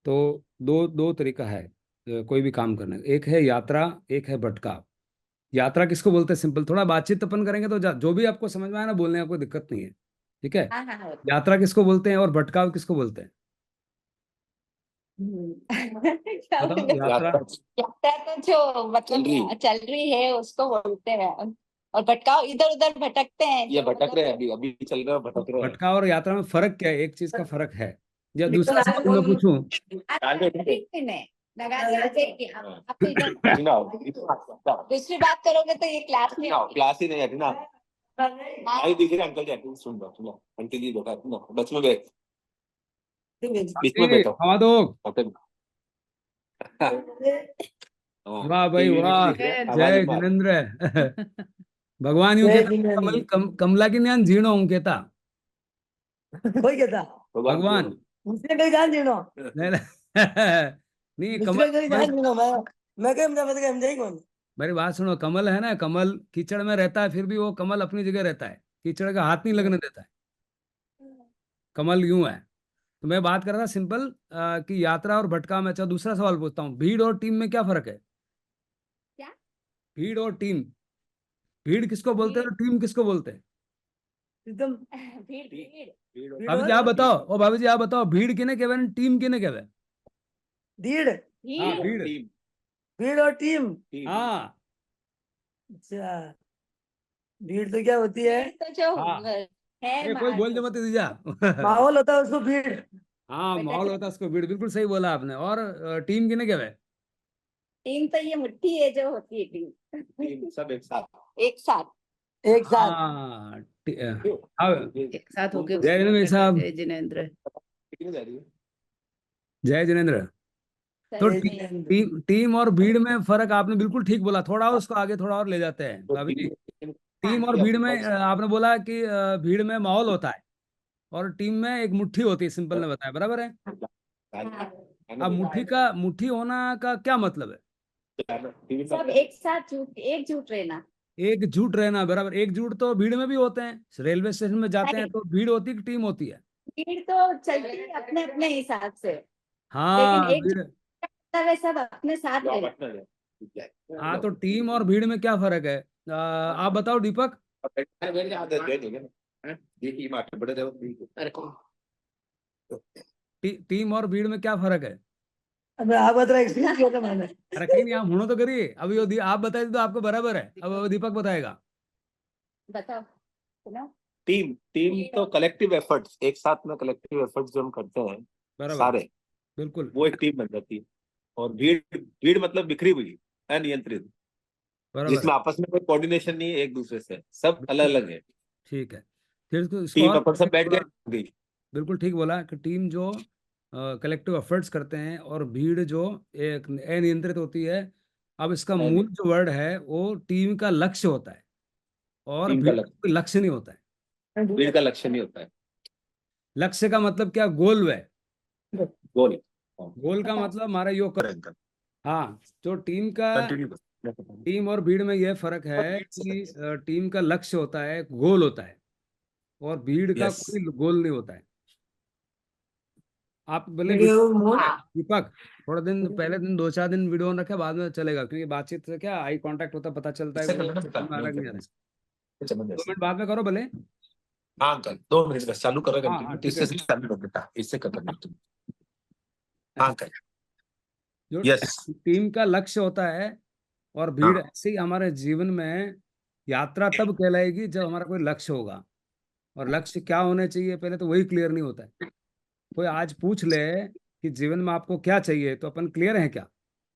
तो दो दो तरीका है कोई भी काम करने का। एक है यात्रा, एक है भटकाव। यात्रा किसको बोलते हैं? सिंपल, थोड़ा बातचीत अपन करेंगे तो जो भी आपको समझ में आए ना, बोलने का कोई दिक्कत नहीं है। ठीक है। हाँ हाँ हाँ। यात्रा किसको बोलते हैं और भटकाव किसको बोलते हैं? क्या बताओ। बोले? यात्रा। यात्रा तो जो मतलब चल रही है उसको बोलते हैं, और भटकाओ इधर उधर भटकते हैं, ये जो भटक मतलब रहे हैं, अभी अभी चल रहे हैं, भटक रहे हैं। भटकाव और यात्रा में फर्क क्या है? एक चीज का फर्क है। या तो दूसरा सवाल मैं पूछूं? लगा दिया कि आप तो इधर दूसरी बात करोगे तो ये क्लास में क्लास ही नहीं है ना। आई दिख रहे अंकल जी, सुन लो सुनो, आंटी जी बैठा ना, बस में बैठ, बीच में बैठो। हवा दो। वाह भाई वाह, जय जिनेंद्र। भगवान यूं कहता, कमला की न्यान झीणो हूं कहता। कोई कहता भगवान उसने कहीं जान जीनो नहीं नहीं, उसने कमल कहीं जान जीनो मैं कहीं मतलब हम जाएंगे कौन। मेरी बात सुनो। कमल है ना, कमल कीचड़ में रहता है, फिर भी वो कमल अपनी जगह रहता है। कीचड़ का हाथ नहीं लगने देता है। कमल यूं है। तो मैं बात कर रहा था सिंपल कि यात्रा और भटकाव में। अच्छा, दूसरा सवाल पूछता हूँ, भीड़ और टीम में क्या फर्क है? क्या? भीड़ और टीम। भीड़ किसको बोलते हैं और टीम किसको बोलते हैं? एकदम भीड़ भीड़ भाभी जी आप बताओ, ओ भाभी जी आप बताओ, भीड़ किने कहवे टीम किने कहवे? भीड़ हाँ, भीड़। भीड़। भीड़ और टीम। हाँ अच्छा भीड़ तो क्या होती है? भीड़ तो जो हाँ। है कोई बोल जो मत दीजा। माहौल होता है उसको भीड़। हाँ, माहौल होता है उसको भीड़, बिल्कुल सही बोला आपने। और टीम किने कहवे? टीम तो ये मुट्ठी है जो होती है टीम। टीम सब एक साथ, एक साथ। एक साथ हाँ एक साथ होके जय जिनेंद्र साहब। जय जिनेंद्र। कितनी जा रही है? जय जिनेंद्र। तो सही में। टीम और भीड़ में फर्क आपने बिल्कुल ठीक बोला। थोड़ा और उसको आगे थोड़ा और ले जाते हैं भाभी जी। टीम और भीड़ में आपने बोला कि भीड़ में माहौल होता है और टीम में एक मुट्ठी होती है। सिंपल ने बताया, बराबर है। अब मुट्ठी होना का क्या मतलब है? सब एक साथ एकजुट रहना। एकजुट रहना, बराबर। एकजुट तो भीड़ में भी होते हैं। रेलवे स्टेशन में जाते हैं तो भीड़ होती है कि टीम होती है? भीड़ तो चलती है अपने अपने हिसाब से, लेकिन हाँ, भीड़। है सब अपने साथ रहते। हाँ, तो टीम और भीड़ में क्या फर्क है? आप बताओ दीपक। टीम और भीड़ में क्या फर्क है? अब आप बता रहे एक्सपीरियंस किया था मैंने। अरे कहीं नहीं, आप होना तो करिए। अभी आप बताए तो आपको बराबर है। अब वो दीपक बताएगा। बताओ सुनो। टीम टीम तो कलेक्टिव एफर्ट्स, एक साथ में कलेक्टिव एफर्ट्स जो हम करते हैं बराबर, सारे, बिल्कुल। वो एक टीम बन जाती है। और भीड़ भीड़ मतलब बिखरी हुई, अनियंत्रित, बराबर जिसमें है, आपस में कोई कोऑर्डिनेशन नहीं है एक दूसरे से, सब अलग बिल्कुल अलग है। ठीक है। फिर इसको टीम और अपन सब ठीक बैठ बोला। गए। बिल्कुल ठीक बोला कि टीम जो कलेक्टिव एफर्ट्स करते हैं और भीड़ जो एक अनियंत्रित होती है। अब इसका मूल जो वर्ड है वो टीम का लक्ष्य होता है और टीम का भीड़ का लक्ष्य, कोई लक्ष्य नहीं होता है। भीड़ का लक्ष्य नहीं होता है। लक्ष्य का मतलब क्या? गोल है। गोल, गोल का मतलब हमारा यो कर। हाँ, जो टीम और भीड़ में यह फर्क है कि टीम का लक्ष्य होता है, गोल होता है, और भीड़ का यस। कोई गोल नहीं होता है। आप बोले हाँ। दीपक, थोड़ा दिन पहले दिन 2-4 दिन वीडियो ऑन रखे, बाद में चलेगा, क्योंकि बातचीत से क्या आई कांटेक्ट होता है, पता चलता है कि वो अलग नहीं आ रहा है। 2 मिनट बाद में करो भले। हाँ अंकल, 2 मिनट बस चालू करो हाँ हाँ, कंटिन्यू, ठीक इससे है। चालू कर बेटा, इससे कर तुम। हाँ अंकल। जो यस। टीम का लक्ष्य होता है और भीड़, हाँ ऐसे ही हमारे जीवन में यात्रा तब कहलाएगी जब हमारा कोई लक्ष्य होगा। और लक्ष्य क्या होने चाहिए पहले तो वही क्लियर नहीं होता है। कोई आज पूछ ले कि जीवन में आपको क्या चाहिए, तो अपन क्लियर हैं क्या?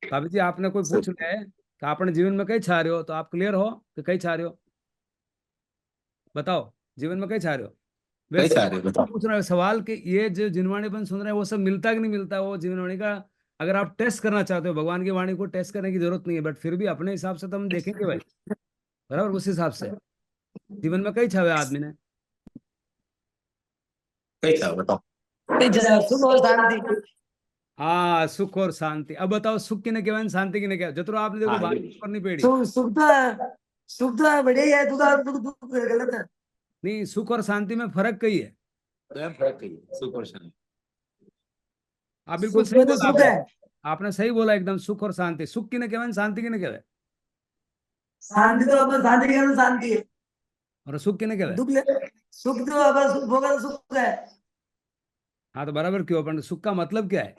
भाभी जी आपने कोई पूछ ले कि आपने जीवन में कहीं चाह रहे हो, तो आप क्लियर हो कि कहीं चाह रहे हो? बताओ, जीवन में कहीं चाह रहे हो? कई वैसे सारे बताओ। पूछ रहे सवाल कि ये जो जिनवाणीपन सुन रहे हैं वो सब मिलता कि नहीं मिलता वो जीवनवाणी का? अगर आप टेस्ट करना चाहते हो, भगवान की वाणी को टेस्ट करने की जरूरत नहीं है, बट फिर भी अपने हिसाब से तो हम देखेंगे भाई, बराबर। उस हिसाब से जीवन में कई छावे आदमी ने। कई सारे बताओ। सुख और शांति। हाँ, सुख और शांति। अब बताओ, सुख किने कहवा शांति किने कहवा? जतरो आपने देखो हाँ बात ये करनी पेड़ी। सुख तो है बढ़िया ही है, दुख दुख गलत है। नहीं, सुख और शांति में फर्क कई है। फर्क है, सुख और शांति। आप बिल्कुल सुख सही में तो बोला सुख है। आपने सही बोला एकदम। सुख और शांति, सुख किने कहवे ने शांति किने कहवे? शांति तो अपन शांति के अंदर शांति है। और सुख किने कहवे? दुख ले, सुख तो अपन सुख होगा तो सुख है। हाँ तो बराबर क्यों, अपन सुख का मतलब क्या है?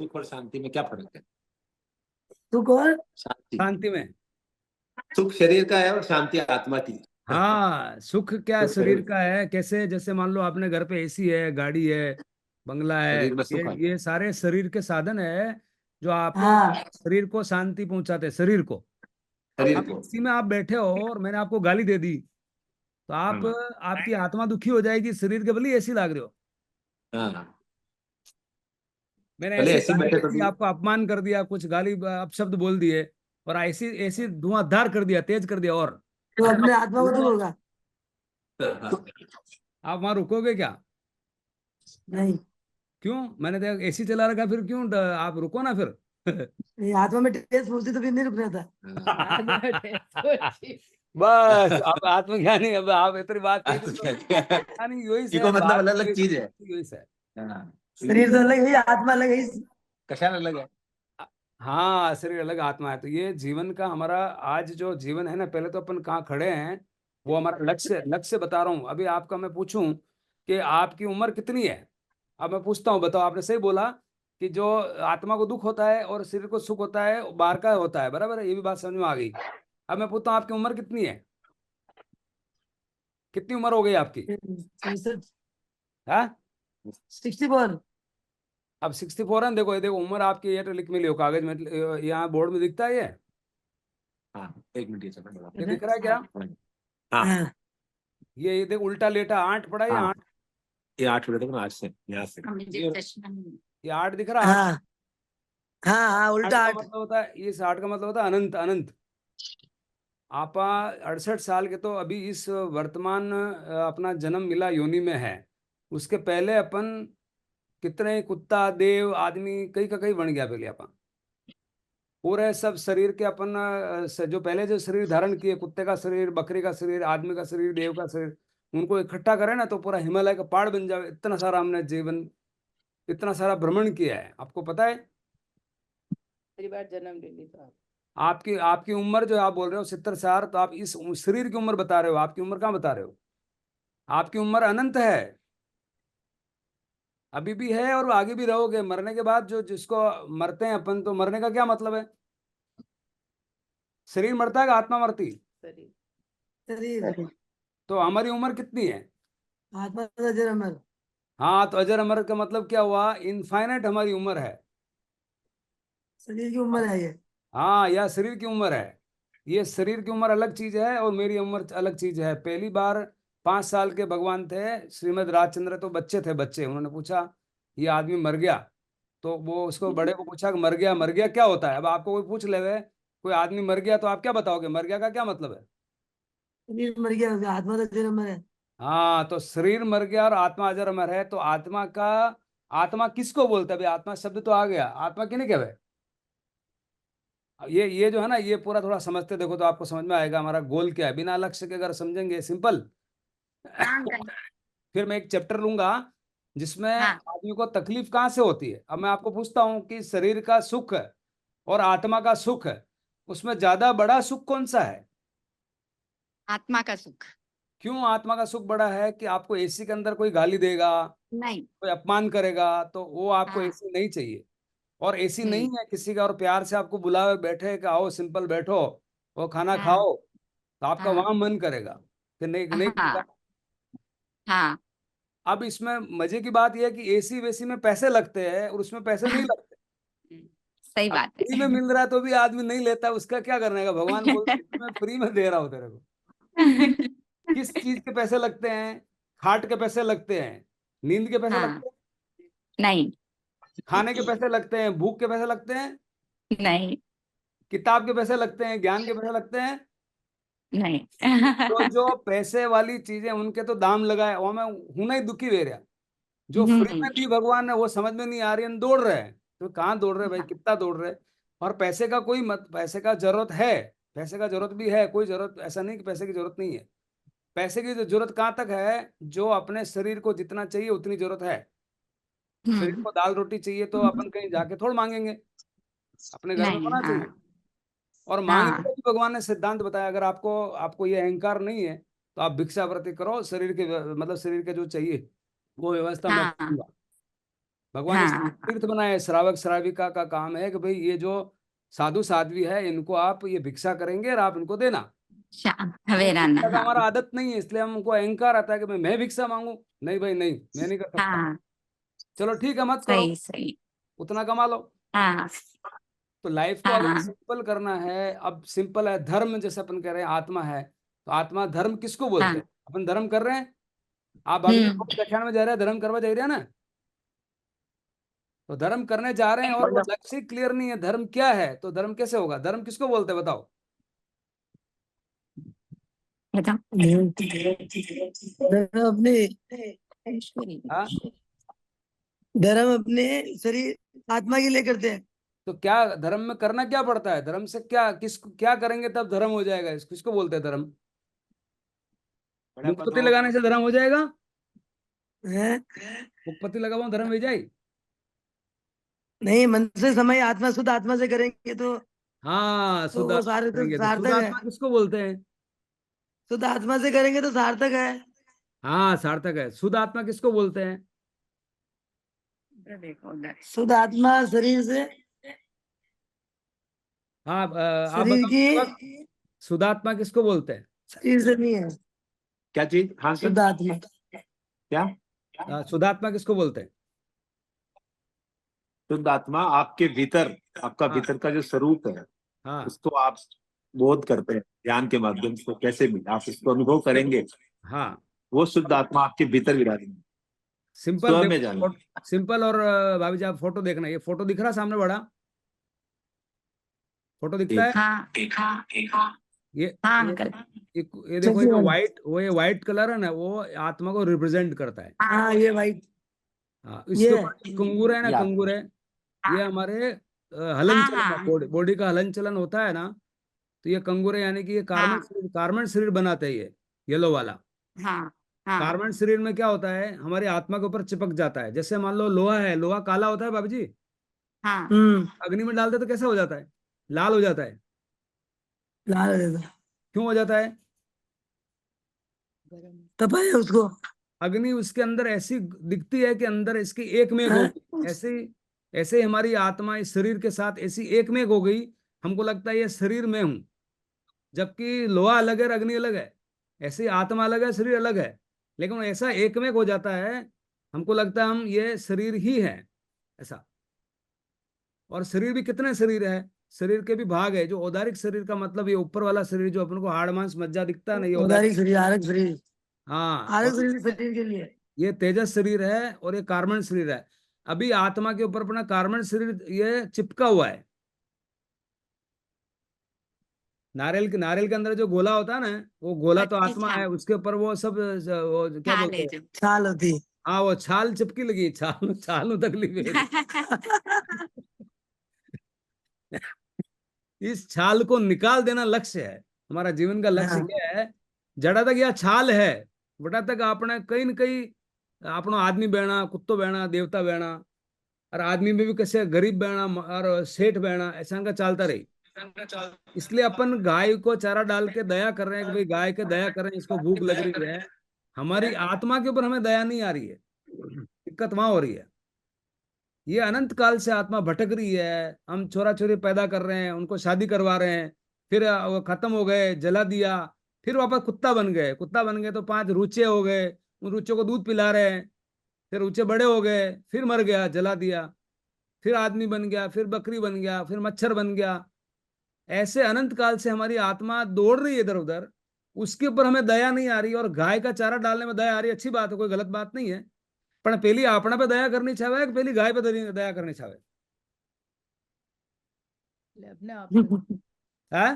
सुख और शांति में क्या फर्क है? सुख और शांति, शांति में, सुख शरीर का है और शांति आत्मा की। हाँ सुख क्या सुख शरीर शरीर, का है? कैसे? जैसे मान लो आपने घर पे एसी है, गाड़ी है, बंगला है, शरीर में सुख है। ये सारे शरीर के साधन है जो आपको हाँ शरीर को शांति पहुंचाते हैं, शरीर को। शरीर अब को। इसी में आप बैठे हो और मैंने आपको गाली दे दी तो आप, हाँ आपकी आत्मा दुखी हो जाएगी, शरीर के बल एसी लाग रहे हो। हाँ, मैंने पहले ऐसी ऐसे ही गाली बैठे दे तो दी, भी। आपको अपमान कर दिया, कुछ गाली अपशब्द बोल दिए और ऐसी ऐसी धुआंधार कर दिया, तेज कर दिया, और तो अपने आत्मा को दुख होगा। हाँ, आप वहां रुकोगे क्या? नहीं, क्यों? मैंने देखा एसी चला रखा, फिर क्यों आप रुको ना फिर। ये आत्मा में टेस्ट पूछती तो फिर नहीं रुकना था। बस अब आत्मज्ञानी, अब आप इतनी बात कही तो ज्ञानी यही से इको मतलब बात अलग अलग चीज है। यही से। हाँ, शरीर तो अलग है, आत्मा अलग है। कशाला अलग है? हाँ शरीर अलग, आत्मा है। तो ये जीवन का हमारा आज जो जीवन है ना, पहले तो अपन कहाँ खड़े हैं वो हमारा लक्ष्य, लक्ष्य बता रहा हूँ। अभी आपका मैं पूछूं कि आपकी उम्र कितनी है, अब मैं पूछता हूँ, बताओ। आपने सही बोला कि जो आत्मा को दुख होता है और शरीर को सुख होता है वो बाहर का होता है, बराबर है, ये भी बात समझ में आ गई। अब मैं पूछता हूँ आपकी उम्र कितनी है? कितनी उम्र हो गई आपकी? 64। हाँ अब 64 है। देखो ये देखो उम्र आपकी, ये तो लिख मिली हो कागज में, यहाँ बोर्ड में दिखता है ये हाँ, एक मिनट ये चलो। ये दिख रहा है क्या? हाँ, हाँ ये देख उल्टा लेटा 8 पड़ा है, हाँ, 8, ये 8 बजे तक, आज से यहाँ से। ये 8 दिख रहा है, 8। हाँ हाँ हाँ, 8 उल्टा का 8। मतलब होता है, इस 8 का मतलब होता है अनंत, अनंत। आपा 68 साल के तो अभी इस वर्तमान अपना जन्म मिला योनि में है। उसके पहले अपन कितने कुत्ता, देव, आदमी, कई का कई बन गया पहले अपन। पूरे सब शरीर के अपन जो पहले जो शरीर धारण किए, कुत्ते का शरीर, बकरी का शरीर, आदमी का शरीर, देव का शरीर, उनको इकट्ठा करें ना तो पूरा हिमालय का पहाड़ बन जाए। इतना सारा हमने जीवन, इतना सारा भ्रमण किया है, आपको पता है। बार जन्म ले ली तो आपकी आपकी उम्र जो आप बोल रहे हो 70 साल, तो आप इस शरीर की उम्र बता रहे हो, आपकी उम्र कहाँ बता रहे हो? आपकी उम्र अनंत है, अभी भी है और आगे भी रहोगे। मरने के बाद जो जिसको मरते हैं अपन, तो मरने का क्या मतलब है? शरीर मरता है कि आत्मा मरती? शरीर शरीर, तो हमारी उम्र कितनी है? आत्मा का जन्म है। हाँ तो अजर अमर का मतलब क्या हुआ? इनफाइनाइट हमारी उम्र है। शरीर की उम्र है ये। हाँ यह शरीर की उम्र है। ये शरीर की उम्र अलग चीज है और मेरी उम्र अलग चीज है। पहली बार 5 साल के भगवान थे श्रीमद राजचंद्र, तो बच्चे थे, बच्चे, उन्होंने पूछा ये आदमी मर गया, तो वो उसको बड़े को पूछा कि मर गया, मर गया क्या होता है? अब आपको कोई पूछ ले कोई आदमी मर गया तो आप क्या बताओगे? मर गया का क्या मतलब है? शरीर मर गया, उसका आत्मा का जन्म है। हाँ तो शरीर मर गया और आत्मा अजर अमर है। तो आत्मा का, आत्मा किसको बोलते हैं भाई? आत्मा शब्द तो आ गया, आत्मा किन्हें कहवे? ये जो है ना, ये पूरा थोड़ा समझते देखो तो आपको समझ में आएगा हमारा गोल क्या है। बिना लक्ष्य के अगर समझेंगे सिंपल फिर मैं एक चैप्टर लूंगा जिसमें हाँ आदमी को तकलीफ कहाँ से होती है। अब मैं आपको पूछता हूँ कि शरीर का सुख और आत्मा का सुख, उसमें ज्यादा बड़ा सुख कौन सा है? आत्मा का सुख। क्यों आत्मा का सुख बड़ा है? कि आपको एसी के अंदर कोई गाली देगा, नहीं। कोई अपमान करेगा तो वो आपको हाँ। एसी नहीं चाहिए। और एसी नहीं हम्म। है किसी का और प्यार से आपको बुलावे, बैठे कि आओ सिंपल बैठो और खाना हाँ खाओ, तो आपका हाँ वहां मन करेगा कि नहीं, नहीं करेगा। हाँ हाँ। अब इसमें मजे की बात यह है कि एसी वेसी में पैसे लगते हैं और उसमें पैसे नहीं लगते। सही अब बात फ्री में है। मिल रहा है तो भी आदमी नहीं लेता, उसका क्या करने का? भगवान बोलते हैं मैं फ्री में दे रहा हूँ तेरे को। किस चीज के पैसे लगते हैं? खाट के पैसे लगते हैं, नींद के पैसे हाँ। लगते हैं, नहीं। खाने के पैसे लगते हैं, भूख के पैसे लगते हैं, नहीं। किताब के पैसे लगते हैं, ज्ञान के पैसे लगते हैं। नहीं। तो जो पैसे वाली चीजें उनके तो दाम लगाए, वो मैं हूं नहीं दुखी वे रहा। जो फ्री में दी भगवान ने वो समझ में नहीं आ रही, हम दौड़ रहे हैं। तो कहाँ दौड़ रहे हैं भाई, कितना दौड़ रहे हैं? और पैसे का कोई मत, पैसे का जरूरत है, पैसे का जरूरत भी है, कोई जरूरत ऐसा नहीं कि पैसे की जरूरत नहीं है। पैसे की जरूरत कहाँ तक है? जो अपने शरीर को जितना चाहिए उतनी जरूरत है। शरीर को दाल रोटी चाहिए तो अपन कहीं जाके थोड़ा मांगेंगे, अपने घर में नहीं, होना हाँ चाहिए। और मांगने हाँ का भी भगवान ने सिद्धांत बताया, अगर आपको आपको ये अहंकार नहीं है तो आप भिक्षावृत्ति करो, शरीर के मतलब शरीर के जो चाहिए वो व्यवस्था मैं हाँ करूंगा। भगवान ने हाँ तीर्थ बनाया है, श्रावक श्राविका का काम है कि भाई ये जो साधु साध्वी है इनको आप ये भिक्षा करेंगे और आप इनको देना। शाम हमें हवेराना, भिक्षा का हाँ हमारा आदत नहीं है, इसलिए हमको अहंकार आता है कि मैं भिक्षा मांगू। नहीं भाई नहीं, मैं नहीं कर सकता। हाँ चलो ठीक है, मत करो, सही सही, उतना कमा लो। हाँ तो लाइफ को अगर हाँ सिंपल करना है, अब सिंपल है धर्म, जैसे अपन कह रहे हैं आत्मा है, तो आत्मा धर्म किसको बोलते हाँ हैं? अपन धर्म कर रहे हैं, आप भाभी जी हम्म बहुत व्याख्यान में जा रहे हैं, धर्म करवा जा रहे हैं ना, तो धर्म करने जा रहे हैं और वो लक्ष्य क्लियर नहीं है धर्म क्या है, तो धर्म कैसे होगा? धर्म किसको बोलते हैं बताओ? बताओ। धर्म अपने हाँ, धर्म अपने शरीर आत्मा के लिए करते हैं। तो क्या धर्म में करना क्या पड़ता है? धर्म से क्या किस क्या करेंगे तब धर्म हो जाएगा? इसको किसको बोलते हैं धर्म? मुक्ति लगाने से धर्म हो जाएगा? हैं? मुक्ति लगाओ धर्म हो जाए? नहीं, मन से समय आत्मा शुद्ध आत्मा से करेंगे हाँ, तो शुद्ध वो आत्मा सारे तो करेंगे तो शुद्ध सार्थक है। आत्मा किसको बोलते हैं? शुद्ध आत्मा से करेंगे तो सार्थक है। हाँ, सार्थक है। शुद्ध आत्मा किसको बोलते हैं? देखो उधर, शुद्ध आत्मा शरीर से, हाँ, आप शरीर बताओ दीपक, की, शुद्ध आत्मा किसको बोलते हैं? शरीर से नहीं है क्या चीज? हाँ सर, शुद्ध आत्मा। क्या? शुद्ध आत्मा किसको बोलते हैं? शुद्ध आत्मा आपके भीतर, आपका हाँ भीतर का जो स्वरूप है हाँ उसको आप बोध करते हैं ज्ञान के माध्यम से, कैसे भी आप इसको अनुभव करेंगे, हाँ, वो शुद्ध आत्मा आपके भीतर विराजमान है। सिंपल स्वयं में जाना। देखो, सिंपल। और भाभी जी आप फोटो देखना, ये फोटो दिख रहा सामने बड़ा फोटो दिखता है? ठीक। हाँ हाँ हाँ ये हाँ ये, अंकल, ये देखो, ये वाइट, वो ये वाइट कलर है ना, वो आत्मा को रिप्रेजेंट करता है। हाँ, ये भाई, हाँ, ये इसके ऊपर कंगूर है ना, ये आत्मा। कंगूर है, ये हमारे हलन हाँ चलन है, हाँ बॉडी का हलन चलन होता है ना, तो ये कंगूर है, यानी कि ये हाँ कार्बन शरीर बनाते हैं ये येलो वाला। हाँ हाँ कार्बन शरीर में क्या होता है, हमारी आत्मा के ऊपर चिपक जाता है। जैसे मान लो लोहा है, लोहा काला होता है बाबू जी, हाँ अग्नि में डालते तो कैसा हो जाता है? लाल हो जाता है। लाल दे दो, क्यों हो जाता है? तपाए उसको। अग्नि उसके अंदर ऐसी दिखती है कि अंदर इसकी एक मेघ हाँ? होगी, ऐसे ऐसे ही हमारी आत्मा इस शरीर के साथ ऐसी एक मेघ हो गई, हमको लगता है ये शरीर में हूं, जबकि लोहा अलग है और अग्नि अलग है। ऐसे ही आत्मा अलग है, शरीर अलग है, लेकिन ऐसा एक मेघ हो जाता है, हमको लगता है हम ये शरीर ही है, ऐसा। और शरीर भी कितने शरीर है? शरीर के भी भाग है, जो औदारिक शरीर का मतलब ये ऊपर वाला शरीर जो अपन को हाड़ मांस मज्जा दिखता है ना, ये औदारिक। उदारी शरीर, आरक शरीर। हाँ, आरक और शरीर शरीर के लिए। ये तेजस शरीर है और ये कार्बन शरीर है। अभी आत्मा के ऊपर अपना कार्बन शरीर ये चिपका हुआ है। नारियल के अंदर जो गोला होता है ना, वो गोला तो पत्ती आत्मा छान है, उसके ऊपर वो सब वो क्या छाल बोलते है हैं? जो छाल होती है। हाँ, वो छाल चिपकी लगी, छाल छाल तकलीफ है। इस छाल को निकाल देना लक्ष्य है, हमारा जीवन का लक्ष्य हाँ, क्या है? जड़ा तक यह छाल है, बटा तक आपने कहीं न कहीं આપણો आदमी बहना, कुत्तो बहना, देवता बहना, और आदमी में भी कैसे गरीब बहना और सेठ बहना, ऐसा का चलता रही। इसलिए अपन गाय को चारा डाल के दया कर रहे हैं कि भाई गाय के दया करें, इसको भूख लग रही है। हमारी आत्मा के ऊपर हमें दया नहीं आ रही है, दिक्कत वहां हो रही है। ये अनंत काल से आत्मा भटक रही है, हम छोरा छोरी पैदा कर रहे हैं, उनको शादी करवा रहे हैं, फिर वो खत्म हो गए, जला दिया, फिर वापस कुत्ता बन गए, कुत्ता बन गए तो 5 रूचे हो गए, उन रूचों को दूध पिला रहे हैं, फिर रूचे बड़े हो गए, फिर मर गया, जला दिया, फिर आदमी बन गया, फिर बकरी बन गया, फिर मच्छर बन गया। ऐसे अनंत काल से हमारी आत्मा दौड़ रही है इधर उधर, उसके ऊपर हमें दया नहीं आ रही। और गाय का चारा डालने में दया आ रही है, अच्छी बात है, कोई गलत बात नहीं है, पर पहली आपना पे दया करनी चाहे कि पहली गाय पे दया करनी चाहे? अपने आप पे। है?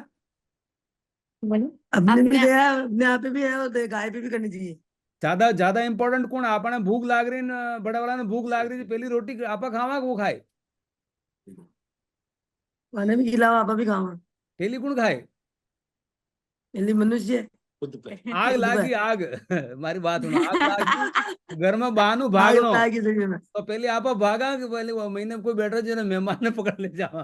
बोलो अपने भी अपने दया अपने आप पे भी है और गाय पे भी करनी चाहिए। ज्यादा ज्यादा इंपॉर्टेंट कौन? आपने भूख लाग रही न, बड़ा वाला ने भूख लाग रही थी, पहली रोटी आपा खावा कि वो खाए? खाने भी खिलाओ, आप भी खाओ। पहली कौन खाए? पहले मनुष्य। खुद पे। आग लागी आग हमारी बात सुनो, आग लागी घर में बहानू आग भागनो, लागी जमीन में। तो पहले आप भागा कि पहले वो महीने में कोई बैठो जो ना मेहमान ने पकड़ ले जावा।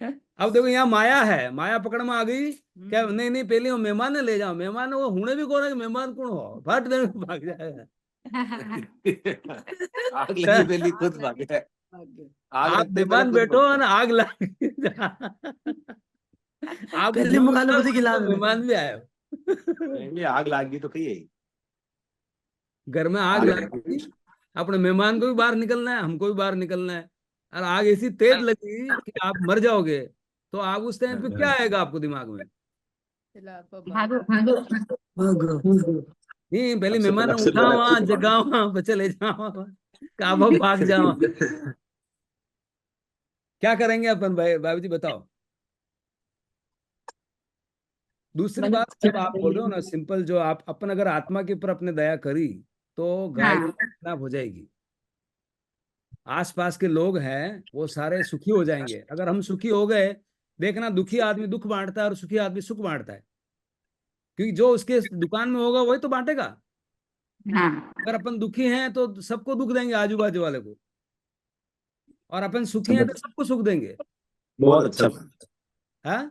अब देखो यहाँ माया है, माया पकड़ में आ गई क्या, नहीं नहीं पहले वो मेहमान ने ले जाओ, मेहमान वो हुने भी कौन है कि मेहमान कौन हो, फट देने में भाग जाएगा। आग लगी पहले खुद भागे। आग आप लगते पहले मेहमान खुद बैठो भागते। और आग लग आप पहले भूल मुखाने जाओ बुद्धि खिला तो देते। मेहमान भी आए। नहीं, आग लग गई तो कही है। घर में आग आग लगी, अपने मेहमान को भी बाहर निकलना है, हमको भी बाहर निकलना है, और आग ऐसी तेज लगी कि आप मर जाओगे, तो आप उस टाइम पे क्या आएगा आपको दिमाग में? चलो आप भागो भागो। भागो। नहीं पहले सबसे मेहमान पहले ने सबसे पहले उठावा जगावा बच्चे ले जावा, काबा भाग जावा, क्या करेंगे अपन भाई भाभी जी बताओ। दूसरी मतलब बात जब आप बोल रहे हो ना सिंपल, जो आप अपन अगर आत्मा के ऊपर अपने दया करी तो गाय हाँ खराब हो जाएगी, आसपास के लोग हैं वो सारे सुखी हो जाएंगे। अगर हम सुखी हो गए, देखना दुखी आदमी दुख बांटता है और सुखी आदमी सुख बांटता है, क्योंकि जो उसके दुकान में होगा वही तो बांटेगा। हाँ अगर अपन दुखी हैं तो सबको दुख देंगे आजू बाजू वाले को, और अपन सुखी हैं तो सबको सुख देंगे। बहुत अच्छा, हाँ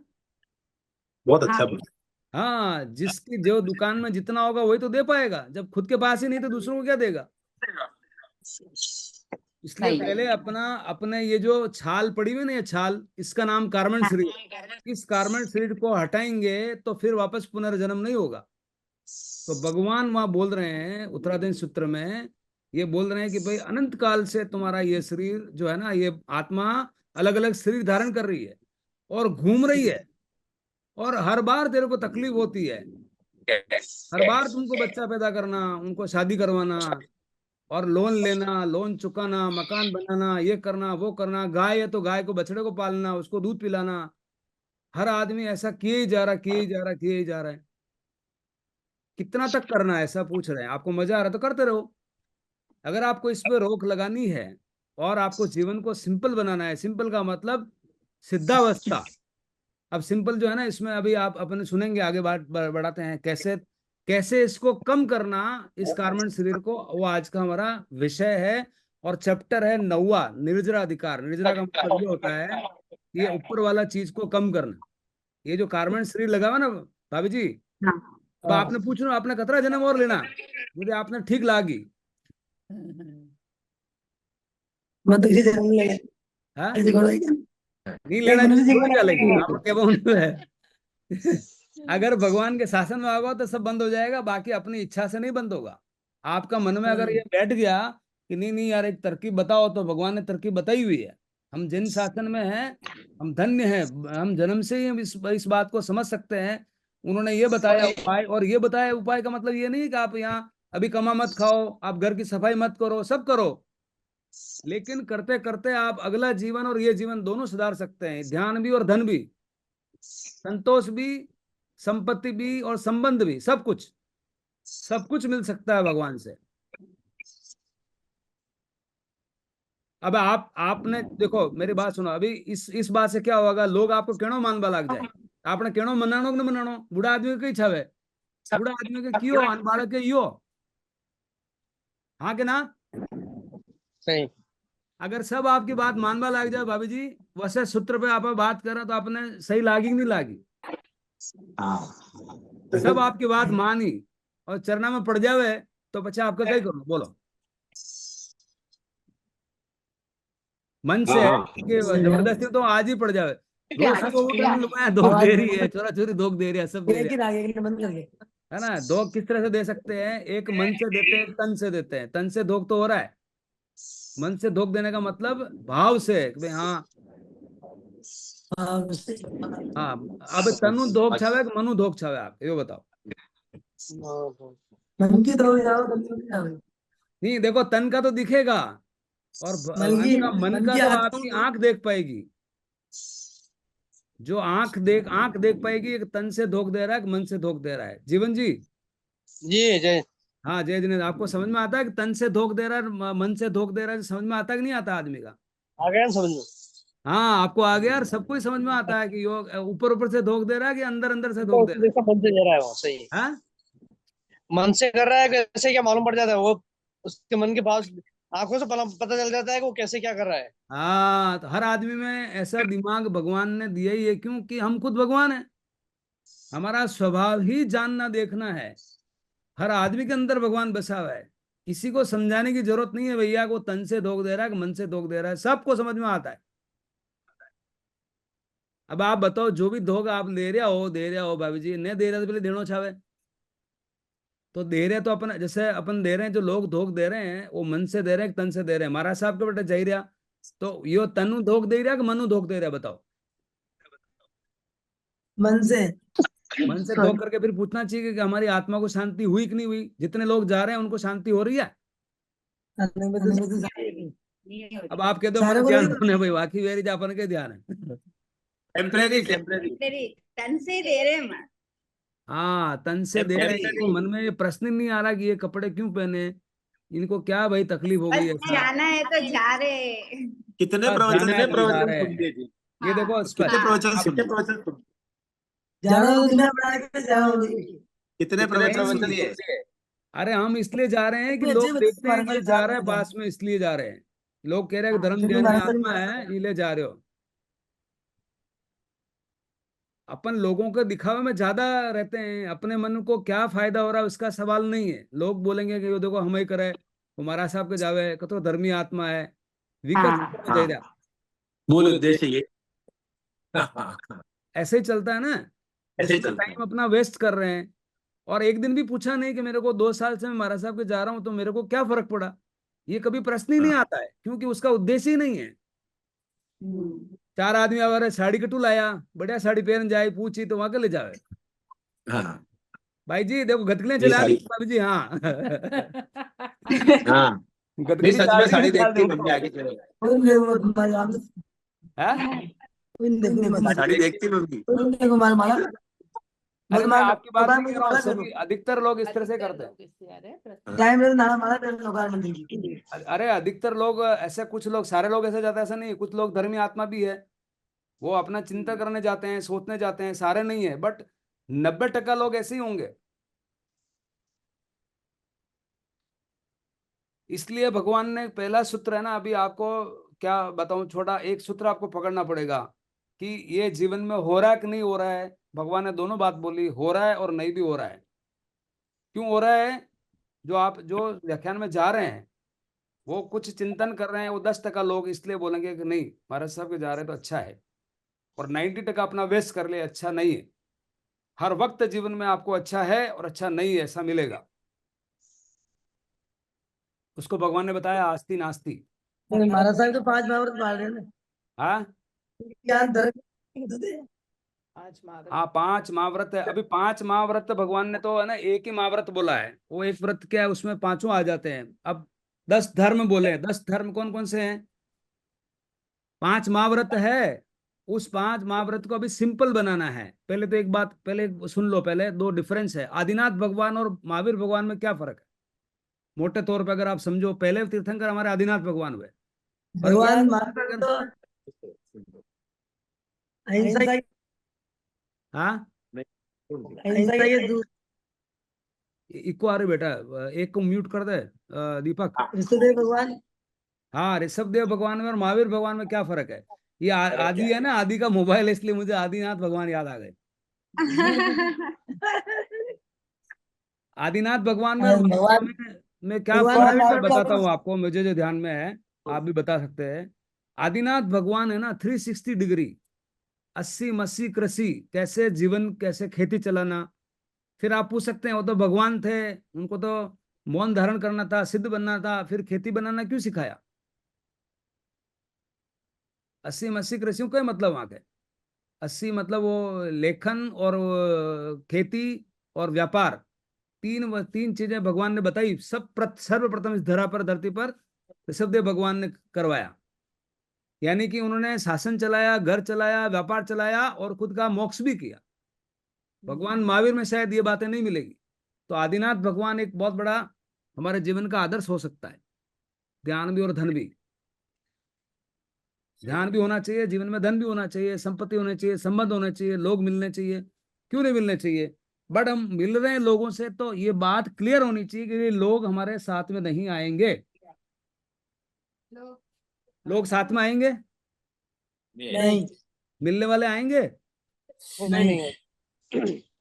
बहुत अच्छा। हाँ, जिसकी जो दुकान में जितना होगा वही तो दे पाएगा, जब खुद के पास ही नहीं तो दूसरों को क्या देगा। इसलिए सही। पहले अपना अपने ये जो छाल पड़ी हुई ना, ये छाल, इसका नाम कार्बन शरीर, इस कार्बन शरीर को हटाएंगे तो फिर वापस पुनर्जन्म नहीं होगा। तो भगवान वहां बोल रहे हैं उत्तराधीन सूत्र में, ये बोल रहे हैं कि भाई अनंत काल से तुम्हारा ये शरीर जो है ना, ये आत्मा अलग अलग शरीर धारण कर रही है और घूम रही है, और हर बार तेरे को तकलीफ होती है, हर बार तुमको बच्चा पैदा करना, उनको शादी करवाना, और लोन लेना, लोन चुकाना, मकान बनाना, ये करना वो करना, गाय है तो गाय को बछड़े को पालना, उसको दूध पिलाना, हर आदमी ऐसा किए ही जा रहा, किए ही जा रहा, किए ही जा रहा है। कितना तक करना है ऐसा पूछ रहे हैं, आपको मजा आ रहा है तो करते रहो। अगर आपको इस पे रोक लगानी है और आपको जीवन को सिंपल बनाना है, सिंपल का मतलब सिद्धावस्था। अब सिंपल जो है ना, इसमें अभी आप अपने सुनेंगे, आगे बात बढ़ाते हैं कैसे कैसे इसको कम करना, इस कार्बन शरीर को, वो आज का हमारा विषय है। और चैप्टर है 9वां, निर्जरा अधिकार। निर्जरा का मतलब ये होता है कि ये ऊपर वाला चीज को कम करना। ये जो कार्बन शरीर लगा हुआ ना भाभी जी, हाँ अब आपने पूछ लो आपने कतरा जन्म और लेना, मुझे आपने ठीक लागी मैं तो इसी जन्म में है, ऐसे करो क्या? नहीं एक लेना मनुष्य चाहिए, जीवन क्या है। लेगी आप क्या है। अगर भगवान के शासन में होगा तो सब बंद हो जाएगा, बाकी अपनी इच्छा से नहीं बंद होगा। आपका मन में अगर ये बैठ गया कि नहीं नहीं यार एक तरकीब बताओ, तो भगवान ने तरकीब बताई हुई है। हम जिन शासन में हैं हम धन्य हैं, हम जन्म से ही हम इस बात को समझ सकते हैं। उन्होंने ये बताया उपाय, और ये बताया उपाय का मतलब ये नहीं है कि आप यहाँ अभी कमा मत खाओ, आप घर की सफाई मत करो, सब करो, लेकिन करते करते आप अगला जीवन और ये जीवन दोनों सुधार सकते हैं, ध्यान भी और धन भी, संतोष भी, संपत्ति भी और संबंध भी, सब कुछ मिल सकता है भगवान से। अब आपने देखो मेरी बात सुनो, अभी इस बात से क्या होगा, लोग आपको केणो मानवा लग जाए, आपने केणो मनानो कि न मनानो, बूढ़ा आदमी के कई छावे, बूढ़ा आदमी के कियो अन बालक के यो, हाँ के ना। सही। अगर सब आपकी बात मानवा लग जाए भाभी जी, वैसे सूत्र पे आप बात कर रहे तो आपने सही लागी कि नहीं लागी। सब आपकी बात मानी और चरना में पड़ जावे तो बच्चा आपका क्या करो बोलो। मन से है कि जबरदस्ती तो आज ही पड़ जावे, रोज सुबह उठने लुगाया धोख दे रही है, चोरा चोरी धोख दे रही है, सब दे एक रही ही रह गया, एक ने बंद कर दिया। है ना। धोख किस तरह से दे सकते हैं, एक मन से देते हैं, एक तन से देते हैं। तन से धोख तो हो रहा है, मन से धोख देने का मतलब भाव से कि भाई हाँ हाँ, हाँ। अब तनु धोख छावे कि मनु धोख छावे, आप ये बताओ। मन की तो जाओ, मन की जाओ। नहीं देखो तन का तो दिखेगा, और मन मन का की तो आत्मा आपकी आंख देख पाएगी, जो आंख देख पाएगी एक तन से धोख दे रहा है कि मन से धोख दे रहा है। जीवन जी, जी जय। हाँ जय जिनेन्द्र, आपको समझ में आता है कि तन से धोख दे रहा है मन से धोख दे रहा है, समझ में आता है कि नहीं आता आदमी का। आ गया ना समझ में। हाँ, आपको आ गया यार, सबको ही समझ में आता है कि योग ऊपर ऊपर से धोख दे रहा है कि अंदर अंदर से तो धोख दे रहा जैसा मन से दे रहा है वो सही, है। हाँ, मन से कर रहा है कैसे क्या मालूम पड़ जाता है वो, उसके मन के पास आंखों से पता चल जाता है कि वो कैसे क्या कर रहा है। हाँ, तो हर आदमी में ऐसा दिमाग भगवान ने दिया ही है, क्योंकि हम खुद भगवान है। हमारा स्वभाव ही जानना देखना है। हर आदमी के अंदर भगवान बसा हुआ है। किसी को समझाने की जरूरत नहीं है भैया को तन से धोख दे रहा है कि मन से धोख दे रहा है, सबको समझ में आता है। अब आप बताओ, जो भी धोखा आप दे रहे हो भाभी जी, नहीं दे रहे तो पहले देनो छावे। तो दे रहे तो अपन, जैसे अपन दे रहे हैं, जो लोग धोख दे रहे हैं वो मन से दे रहे हैं कि तन से दे रहे हैं। महाराज साहब के बेटा जाई रहा, तो यो तनु धोख दे रहा कि मनु धोख दे रहा, बताओ। मन से। मन से धोख सॉरी। करके फिर पूछना चाहिए कि हमारी आत्मा को शांति हुई कि नहीं हुई। जितने लोग जा रहे हैं उनको शांति हो रही है। अब आप कहते हो सारे मन को ध्यान नहीं। होने भाई, बाकी वेरी जापन के ध्यान है। टेम्परेरी टेम्परेरी तेरी तन से दे रहे हैं। हाँ, तन से दे रहे हैं। इनको मन में ये प्रश्न ही नहीं आ रहा कि ये कपड़े क्यों पहने, इनको क्या भाई तकलीफ हो बस गई ऐसा। जाना है तो जा रहे। कितने बस प्रवचन जाना है तो जा प्रवचन रहे सुन हैं। लिए जी? ये देखो कितने स्पष्ट। प्रवचन अब कितने प्रवचन सुन जाना तो दुनिया बना के जाओगे। कितने प्रवचन सुन नहीं, लिए? अरे हम इसलिए जा रहे हैं कि अच्छे लोग बच्चे देखते हैं तुम्हारे कि ये पास जा रहा है जाओगे। पास में, इसलिए जा रहे हैं। लोग कह रहे हैं कि धर्म क्योंकि ज्ञान में महाराज आत्मा है, ये ले जा रहे हो। अपन लोगों के दिखावे में ज्यादा रहते हैं, अपने मन को क्या फायदा हो रहा है उसका सवाल नहीं है। लोग बोलेंगे कि ये देखो हम ही करे, हमारा साहब के जावे तो धर्मी आत्मा है, विकट हाँ हो जाएगा। मूल उद्देश्य ये। ऐसे ही चलता है ना। ऐसे ही इसमें चलता है। टाइम अपना वेस्ट कर रहे हैं। और एक दिन भी पूछा नहीं कि मेरे को 2 साल से मैं महाराज साहब के जा रहा हूं तो मेरे को क्या फर्क पड़ा। ये कभी प्रश्न ही नहीं आता है, क्योंकि उसका उद्देश्य ही नहीं है। चार आदमी अगर साड़ी कटू लाया, बढ़िया साड़ी पहन जाए, पूछी तो वहां के ले जावे, हाँ भाई जी देखो गदकलियां ये चला दी साड़ी। भाभी जी, हाँ। हाँ नहीं, गदकली सच डाल में दी साड़ी निकाल देखती दी है मम्मी उसको। आगे चलो। कोई नहीं वो तुम्हारे आगे। हैं? कोई नहीं देखो मत। साड़ी देखती है मम्मी। कोई नहीं देखो मार मारा। अरे मैं मार आपकी बात मार नहीं कर रहा हूँ, मारा देखो। सभी अधिकतर लोग इस तरह से करते हैं। टाइम में नारा मारा तेरे लोकार मंदिर की। अरे अधिकतर लोग ऐसे, कुछ लोग, सारे लोग ऐसे जाते हैं ऐसा नहीं। कुछ लोग धर्मी आत्मा भी है, वो अपना चिंता करने जाते हैं, सोचने जाते हैं, सारे नहीं है, बट 90% लोग ऐसे ही होंगे। इसलिए भगवान ने पहला सूत्र है ना, अभी आपको क्या बताऊं, छोटा एक सूत्र आपको पकड़ना पड़ेगा कि ये जीवन में हो रहा है कि नहीं हो रहा है। भगवान ने दोनों बात बोली, हो रहा है और नहीं भी हो रहा है। क्यों हो रहा है? जो आप जो व्याख्यान में जा रहे हैं, वो कुछ चिंतन कर रहे हैं, वो 10% लोग इसलिए बोलेंगे कि नहीं महाराज साहब के जा रहे हैं तो अच्छा है, और 90% अपना वेस्ट कर ले, अच्छा नहीं है। हर वक्त जीवन में आपको अच्छा है और अच्छा नहीं है ऐसा मिलेगा। उसको भगवान ने बताया आस्ति नास्ति। महाराज साहब तो 5 महाव्रत पाल रहे हैं ना। हाँ, ज्ञान धर्म बता दे। आज महाराज हाँ, 5 महाव्रत है। अभी 5 महाव्रत भगवान ने तो है ना एक ही महाव्रत बोला है, वो एक व्रत क्या है उसमें पांचों आ जाते हैं। अब 10 धर्म बोले, 10 धर्म कौन कौन से हैं? 5 महाव्रत है। उस 5 महाव्रत को अभी सिंपल बनाना है। पहले तो एक बात पहले सुन लो, पहले दो डिफरेंस है। आदिनाथ भगवान और महावीर भगवान में क्या फर्क है? मोटे तौर पर अगर आप समझो, पहले तीर्थंकर हमारे आदिनाथ भगवान हुए, और ये भगवान महावीर अगर, तो अहिंसा की। हाँ, अहिंसा के दूर। इको आ रही बेटा, एक को म्यूट कर दे दीपक। ऋषिदेव भगवान। हाँ, ऋषभ देव भगवान में और महावीर भगवान में क्या फर्क है? ये आदि है ना, आदि का मोबाइल है, इसलिए मुझे आदिनाथ भगवान याद आ गए। आदिनाथ भगवान में और महावीर भगवान में क्या भगवान फर्क है, महावीर मैं का बताता हूँ आपको, मुझे जो ध्यान में है आप भी बता सकते हैं। आदिनाथ भगवान है ना 360 डिग्री, 80 मस्सी कृषि, कैसे जीवन, कैसे खेती चलाना। फिर आप पूछ सकते हैं वो तो भगवान थे, उनको तो मौन धारण करना था, सिद्ध बनना था, फिर खेती बनाना क्यों सिखाया? 80 मस्सी कृषियों का मतलब वहां के 80 मतलब वो लेखन और वो खेती और व्यापार, तीन चीजें भगवान ने बताई। सर्वप्रथम इस धरा पर, धरती पर ऋषभदेव भगवान ने करवाया। यानी कि उन्होंने शासन चलाया, घर चलाया, व्यापार चलाया और खुद का मोक्ष भी किया। भगवान महावीर में शायद ये बातें नहीं मिलेगी। तो आदिनाथ भगवान एक बहुत बड़ा हमारे जीवन का आदर्श हो सकता है, ध्यान भी और धन भी। ध्यान भी होना चाहिए, जीवन में धन भी होना चाहिए, संपत्ति होनी चाहिए, संबंध होने चाहिए, लोग मिलने चाहिए, क्यों नहीं मिलने चाहिए। बट हम मिल रहे हैं लोगों से तो ये बात क्लियर होनी चाहिए कि ये लोग हमारे साथ में नहीं आएंगे। लोग साथ में आएंगे, नहीं मिलने वाले आएंगे। नहीं।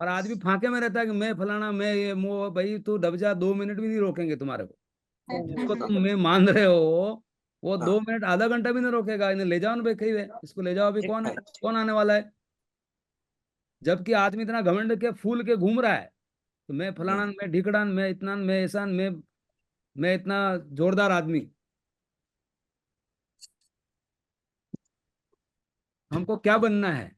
और आदमी फांके में रहता है कि मैं फलाना, मैं ये मो, भाई तू दब जा, 2 मिनट भी नहीं रोकेंगे तुम्हारे को। जिसको तुम मैं मान रहे हो वो 2 मिनट आधा घंटा भी नहीं रोकेगा। इन्हें ले जाओ ना भाई, कहीं वे इसको ले जाओ, अभी कौन है, कौन आने वाला है। जबकि आदमी इतना घमंड के फूल के घूम रहा है, तो मैं फलाना, मैं ढिकड़ान, मैं इतना, मैं ऐसा, मैं इतना जोरदार आदमी। हमको क्या बनना है,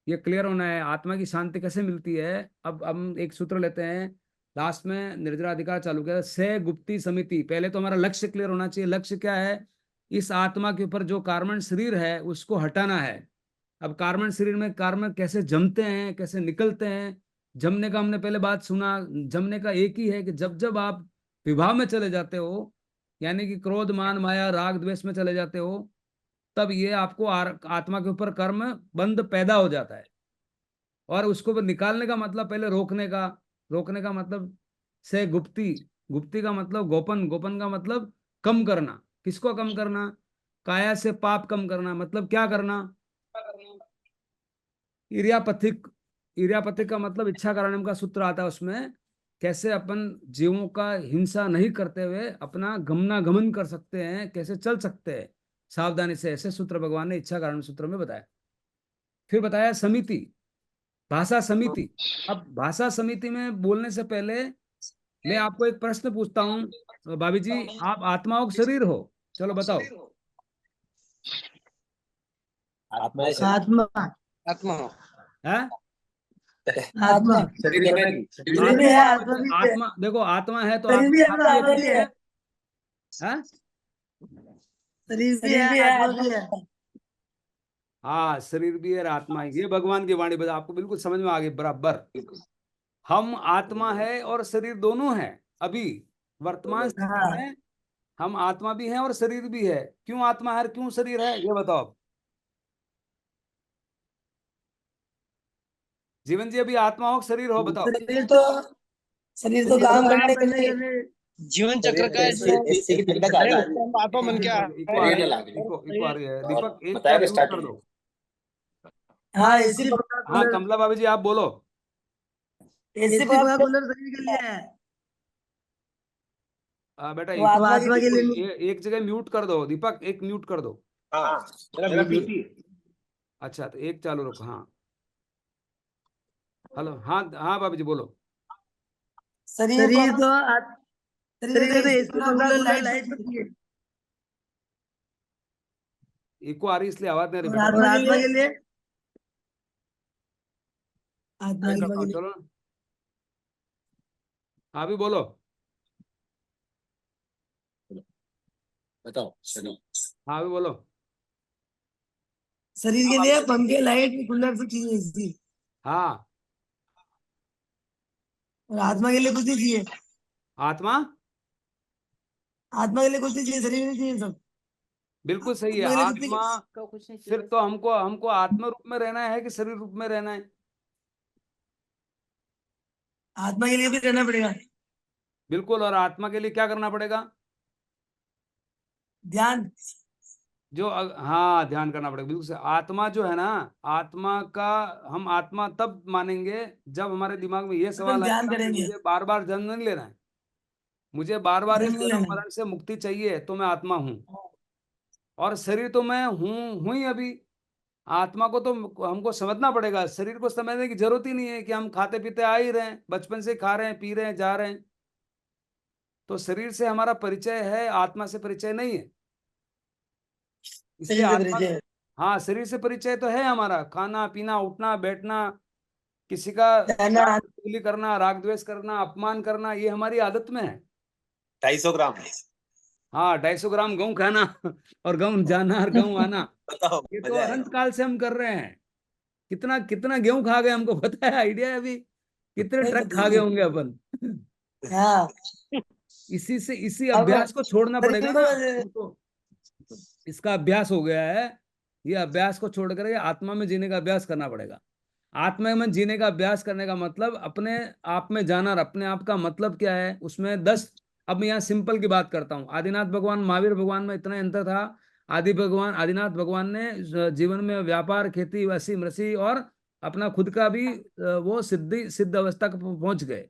ये क्लियर होना है। आत्मा की शांति कैसे मिलती है। अब हम एक सूत्र लेते हैं, लास्ट में निर्जरा अधिकार चालू किया, से गुप्ती समिति। पहले तो हमारा लक्ष्य क्लियर होना चाहिए। लक्ष्य क्या है, इस आत्मा के ऊपर जो कार्बन शरीर है उसको हटाना है। अब कार्बन शरीर में कार्बन कैसे जमते हैं, कैसे निकलते हैं। जमने का हमने पहले बात सुना, जमने का एक ही है कि जब जब आप विभाव में चले जाते हो, यानी कि क्रोध मान माया राग द्वेष में चले जाते हो, तब ये आपको आत्मा के ऊपर कर्म बंध पैदा हो जाता है। और उसको निकालने का मतलब पहले रोकने का, रोकने का मतलब से गुप्ती, गुप्ती का मतलब गोपन, गोपन का मतलब कम करना। किसको कम करना, काया से पाप कम करना। मतलब क्या करना, इरियापथिक, इरियापथिक का मतलब इच्छा कारणम का सूत्र आता है उसमें, कैसे अपन जीवों का हिंसा नहीं करते हुए अपना गमनागमन कर सकते हैं, कैसे चल सकते हैं सावधानी से। ऐसे सूत्र भगवान ने इच्छा कारण सूत्र में बताया। फिर बताया समिति, भाषा समिति। अब भाषा समिति में बोलने से पहले मैं आपको एक प्रश्न पूछता हूँ, भाभी जी, आप आत्मा हो कि शरीर हो, चलो बताओ। आत्मा आत्मा आत्मा। है आत्मा शरीर में शरीर भी है, आत्मा भी है। आत्मा, देखो आत्मा है तो शरीर भी है, आत्मा आत्मा भी है। है। शरीर भी है, आत्मा भी है। हाँ, शरीर भी है और आत्मा है, ये भगवान की वाणी बता, आपको बिल्कुल समझ में आ गई बराबर। हम आत्मा है और शरीर दोनों है। अभी वर्तमान स्थिति हाँ में हम आत्मा भी हैं और शरीर भी है। क्यों आत्मा है और क्यों शरीर है, ये बताओ आप। जीवन जी, अभी आत्मा हो शरीर हो, बताओ। शरीर तो काम करने के लिए जीवन चक्र का इससे की ठंडक आ अरे रही उसको हम आत्मा बन के इको आ रही है, है। इको आ रही है। दीपक एक बताया क्या कि म्यूट कर स्टार्टिंग दो। हाँ एसी हाँ कमला भाभी जी, आप बोलो। एसी पंखा कूलर शरीर के लिए है, बेटा वो आत्मा के लिए नहीं। एक जगह म्यूट कर दो। दीपक एक म्यूट कर दो। हाँ मेरा म्यूट ही है। अच्छा तो एक चालू रखो। हाँ हेलो, हाँ हाँ भाभी जी बोलो। शरीर तो शरीर तो एसी पंखा कूलर लाइट चाहिए। इको आ रही इसलिए आवाज नहीं आ रही और बेटा। आत्मा के लिए आत्मा एक के रखो, लिए चलो हाँ भी बोलो। बताओ शरीर। हाँ भी बोलो। शरीर के लिए पंखे लाइट कूलर सब चाहिए एसी। हाँ और आत्मा के लिए कुछ नहीं चाहिए। आत्मा आत्मा के लिए कुछ नहीं चाहिए, शरीर नहीं चाहिए सब। बिल्कुल सही है। आत्मा के लिए कुछ नहीं आत्मा को कुछ नहीं फिर चाहिए। तो हमको हमको आत्मा रूप में रहना है कि शरीर रूप में रहना है। आत्मा के लिए भी रहना पड़ेगा। बिल्कुल। और आत्मा के लिए क्या करना पड़ेगा, ध्यान। हाँ ध्यान करना पड़ेगा, बिल्कुल सही। आत्मा जो है ना, आत्मा का हम आत्मा तब मानेंगे जब हमारे दिमाग में ये सवाल ध्यान आएगा कि करेंगे, मुझे बार बार जन्म नहीं लेना है, मुझे बार बार इस जन्म नहीं जन्म लेना। मरण से मुक्ति चाहिए, तो मैं आत्मा हूँ। और शरीर तो मैं हूँ ही अभी। आत्मा को तो हमको समझना पड़ेगा, शरीर को समझने की जरूरत ही नहीं है कि हम खाते पीते आ ही रहे हैं, बचपन से खा रहे हैं, पी रहे हैं, जा रहे हैं। तो शरीर से हमारा परिचय है, आत्मा से परिचय नहीं है। इसलिए शरीर से आत्मा, परिचय। हाँ शरीर से परिचय तो है हमारा, खाना पीना उठना बैठना, किसी का जाना। चुगली करना, राग द्वेष करना, अपमान करना, ये हमारी आदत में है। 250 ग्राम। हाँ 250 ग्राम गेहूं खाना और गेहूं जाना और गेहूं आना, बताओ ये तो मजा अनंत आएगा। काल से हम कर रहे हैं। कितना कितना गेहूं खा गए हमको पता है, आइडिया है अभी, कितने नहीं ट्रक पता खा गए है। होंगे अपन। हाँ इसी से, इसी अब अभ्यास को छोड़ना पड़ेगा शरीर ना को हमको। इसका अभ्यास हो गया है ये अभ्यास को छोड़कर ये आत्मा में जीने का अभ्यास करना पड़ेगा। आत्मा में जीने का अभ्यास करने का मतलब अपने आप में जाना, और अपने आप का मतलब क्या है उसमें 10। अब मैं यहाँ सिंपल की बात करता हूँ। आदिनाथ भगवान महावीर भगवान में इतना अंतर था। आदिनाथ भगवान ने जीवन में व्यापार, खेती, वसी मृषि और अपना खुद का भी वो सिद्ध अवस्था को पहुंच गए।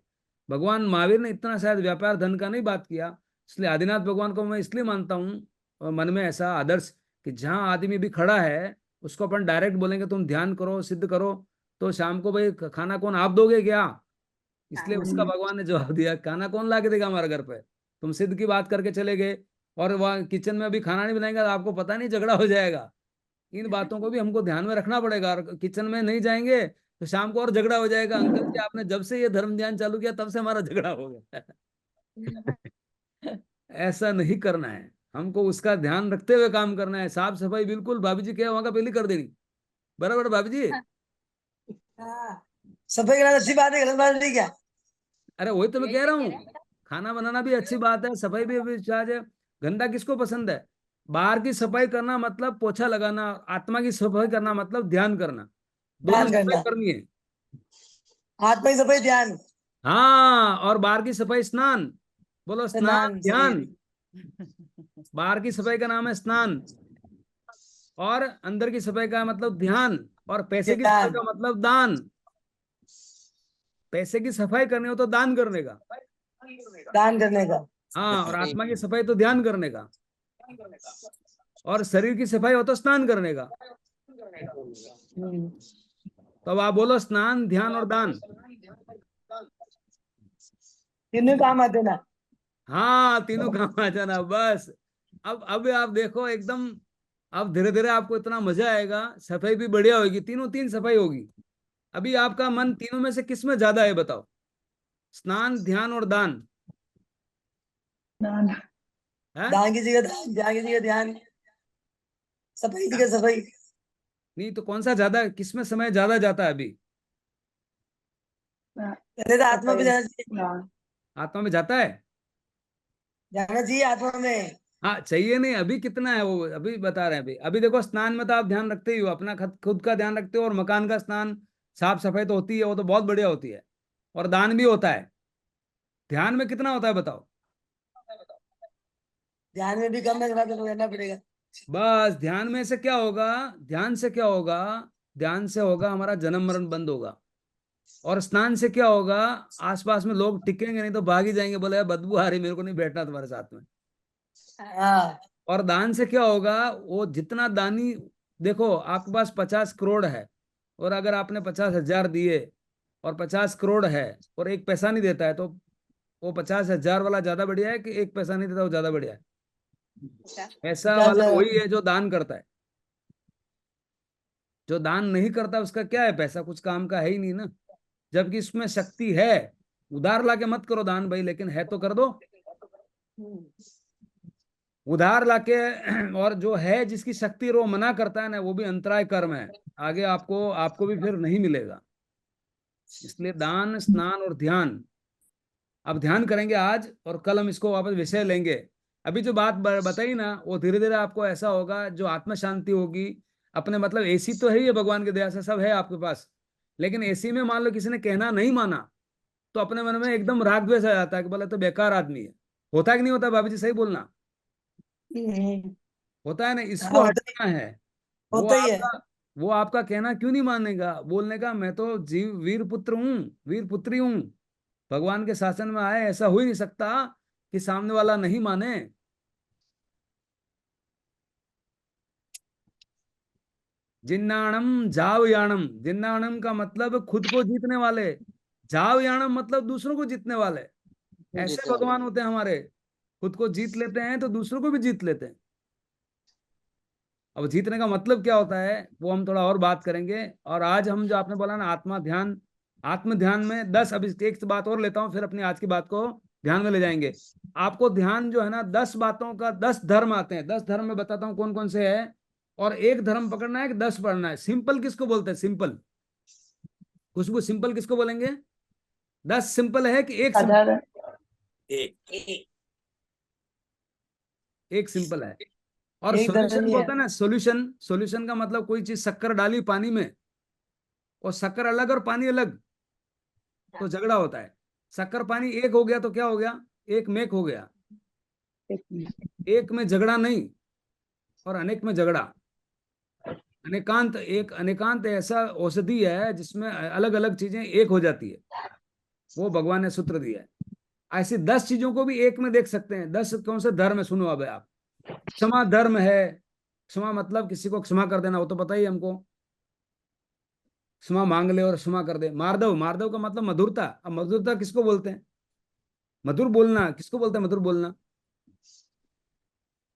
भगवान महावीर ने इतना शायद व्यापार धन का नहीं बात किया। इसलिए आदिनाथ भगवान को मैं इसलिए मानता हूँ मन में ऐसा आदर्श कि जहाँ आदमी भी खड़ा है उसको अपन डायरेक्ट बोलेंगे तुम ध्यान करो, सिद्ध करो, तो शाम को भाई खाना कौन आप दोगे क्या? इसलिए उसका भगवान ने जवाब दिया, खाना कौन ला के देगा हमारे घर पे? तुम सिद्ध की बात करके चले गए और वहाँ किचन में अभी खाना नहीं बनाएगा तो आपको पता नहीं झगड़ा हो जाएगा। इन बातों को भी हमको ध्यान में रखना पड़ेगा। और किचन में नहीं जाएंगे तो शाम को और झगड़ा हो जाएगा, अंकल जी आपने जब से ये धर्म ध्यान चालू किया तब से हमारा झगड़ा हो गया। ऐसा नहीं करना है, हमको उसका ध्यान रखते हुए काम करना है। साफ सफाई बिल्कुल भाभी जी क्या वहां का पहले कर देनी, बराबर भाभी जी? हाँ, सफाई करना अच्छी बात है, गलत बात नहीं क्या? अरे वही तो मैं कह रहा हूँ, खाना बनाना भी अच्छी बात है, सफाई भी चार्ज है। गंदा किसको पसंद है? बाहर की सफाई करना मतलब पोछा लगाना, आत्मा की सफाई करना मतलब ध्यान करना, दोनों ध्यान सफाई करना, करनी है। आत्मा की सफाई ध्यान, हाँ, और बाहर की सफाई स्नान। बोलो स्नान स्नान सही ध्यान। बाहर की सफाई का नाम है स्नान, और अंदर की सफाई का मतलब ध्यान, और पैसे की सफाई ध्यान, का मतलब दान। पैसे की सफाई करनी हो तो दान करने का, दान करने का। हाँ, और आत्मा की सफाई तो ध्यान करने का, और शरीर की सफाई हो तो स्नान करने का। तो अब आप बोलो स्नान, ध्यान और दान। तीनों काम आते ना। हाँ, तीनों काम आ जाना बस। अब आप देखो एकदम, अब धीरे धीरे आपको इतना मजा आएगा, सफाई भी बढ़िया होगी, तीनों तीन सफाई होगी। अभी आपका मन तीनों में से किस में ज्यादा है बताओ? स्नान, ध्यान और दान है? दान की जगह दान, ध्यान की जगह ध्यान, सफाई की जगह सफाई। नहीं तो कौन सा ज्यादा, किस में समय ज्यादा जाता है अभी? कहते तो आत्मा पे जाना चाहिए, आत्मा में जाता है। जाना चाहिए आत्मा में। हाँ, चाहिए नहीं, अभी कितना है वो अभी बता रहे हैं। अभी अभी देखो, स्नान में तो आप ध्यान रखते ही हो, अपना खुद का ध्यान रखते हो, और मकान का स्नान, साफ सफाई तो होती है, वो तो बहुत बढ़िया होती है, और दान भी होता है। ध्यान में कितना होता है बताओ? ध्यान में भी कम है, तो करना पड़ेगा। बस ध्यान में से क्या होगा? ध्यान से क्या होगा? ध्यान से होगा हमारा जन्म मरण बंद होगा। और स्नान से क्या होगा? आसपास में लोग टिकेंगे नहीं तो भाग ही जाएंगे, बोले यार बदबू आ रही, मेरे को नहीं बैठना तुम्हारे साथ में। हाँ, और दान से क्या होगा? वो जितना दानी, देखो आपके पास 50 करोड़ है, और अगर आपने 50,000 दिए, और 50 करोड़ है और एक पैसा नहीं देता है, तो वो 50,000 वाला ज्यादा बढ़िया है कि एक पैसा नहीं देता वो ज्यादा बढ़िया है? पैसा वाला ज्यादा वही है जो दान करता है। जो दान नहीं करता उसका क्या है? पैसा कुछ काम का है ही नहीं ना। जबकि इसमें शक्ति है। उधार लाके मत करो दान भाई, लेकिन है तो कर दो। उधार लाके और जो है जिसकी शक्ति वो मना करता है ना, वो भी अंतराय कर्म है, आगे आपको आपको भी फिर नहीं मिलेगा। इसलिए दान, स्नान और ध्यान। अब ध्यान करेंगे आज, और कल हम इसको वापस विषय लेंगे। अभी जो बात बताई ना, वो धीरे धीरे आपको ऐसा होगा, जो आत्म शांति होगी। अपने मतलब एसी तो है ही है, भगवान की दया से सब है आपके पास, लेकिन एसी में मान लो किसी ने कहना नहीं माना, तो अपने मन में एकदम राग द्वेष आ जाता है कि बोला तो बेकार आदमी है। होता है कि नहीं होता भाभी जी? सही बोलना। होता है ना, हाँ, इसको हटाना है। वो होता ही है। आपका वो आपका कहना क्यों नहीं मानेगा? बोलने का मैं तो जीव वीर पुत्र हूँ, वीर पुत्री हूँ, भगवान के शासन में आए, ऐसा हो ही नहीं सकता कि सामने वाला नहीं माने। जिन्नाणम जावयाणम, जिन्नाणम का मतलब खुद को जीतने वाले, जावयाणम मतलब दूसरों को जीतने वाले। ऐसे भगवान होते हैं हमारे, खुद को जीत लेते हैं तो दूसरों को भी जीत लेते हैं। अब जीतने का मतलब क्या होता है वो हम थोड़ा और बात करेंगे। और आज हम जो आपने बोला ना आत्मा ध्यान, आत्म ध्यान में 10, अब एक बात और लेता हूं फिर अपनी आज की बात को ध्यान में ले जाएंगे। आपको ध्यान जो है ना, 10 बातों का 10 धर्म आते हैं, 10 धर्म में बताता हूँ कौन कौन से है। और एक धर्म पकड़ना है कि 10 पढ़ना है। सिंपल किसको बोलते हैं? सिंपल, खुशबू सिंपल किसको बोलेंगे? 10 सिंपल है कि एक सिंपल? एक एक सिंपल है। और एक सॉल्यूशन धर्मी बोलते है। हैं ना, सॉल्यूशन, सॉल्यूशन का मतलब कोई चीज शक्कर डाली पानी में और शक्कर अलग और पानी अलग, तो झगड़ा होता है। शक्कर पानी एक हो गया तो क्या हो गया, एक में एक हो गया। एक में झगड़ा नहीं और अनेक में झगड़ा। अनेकांत, एक अनेकांत ऐसा औषधि है जिसमें अलग अलग चीजें एक हो जाती है, वो भगवान ने सूत्र दिया है। ऐसी 10 चीजों को भी एक में देख सकते हैं। 10 कौन से धर्म है, सुनो अब आप। क्षमा धर्म है। क्षमा मतलब किसी को क्षमा कर देना, वो तो पता ही है हमको। क्षमा मांग ले और क्षमा कर दे। मार्दव, मार्दव का मतलब मधुरता। अब मधुरता किसको बोलते हैं, मधुर बोलना किसको बोलते हैं, मधुर बोलना।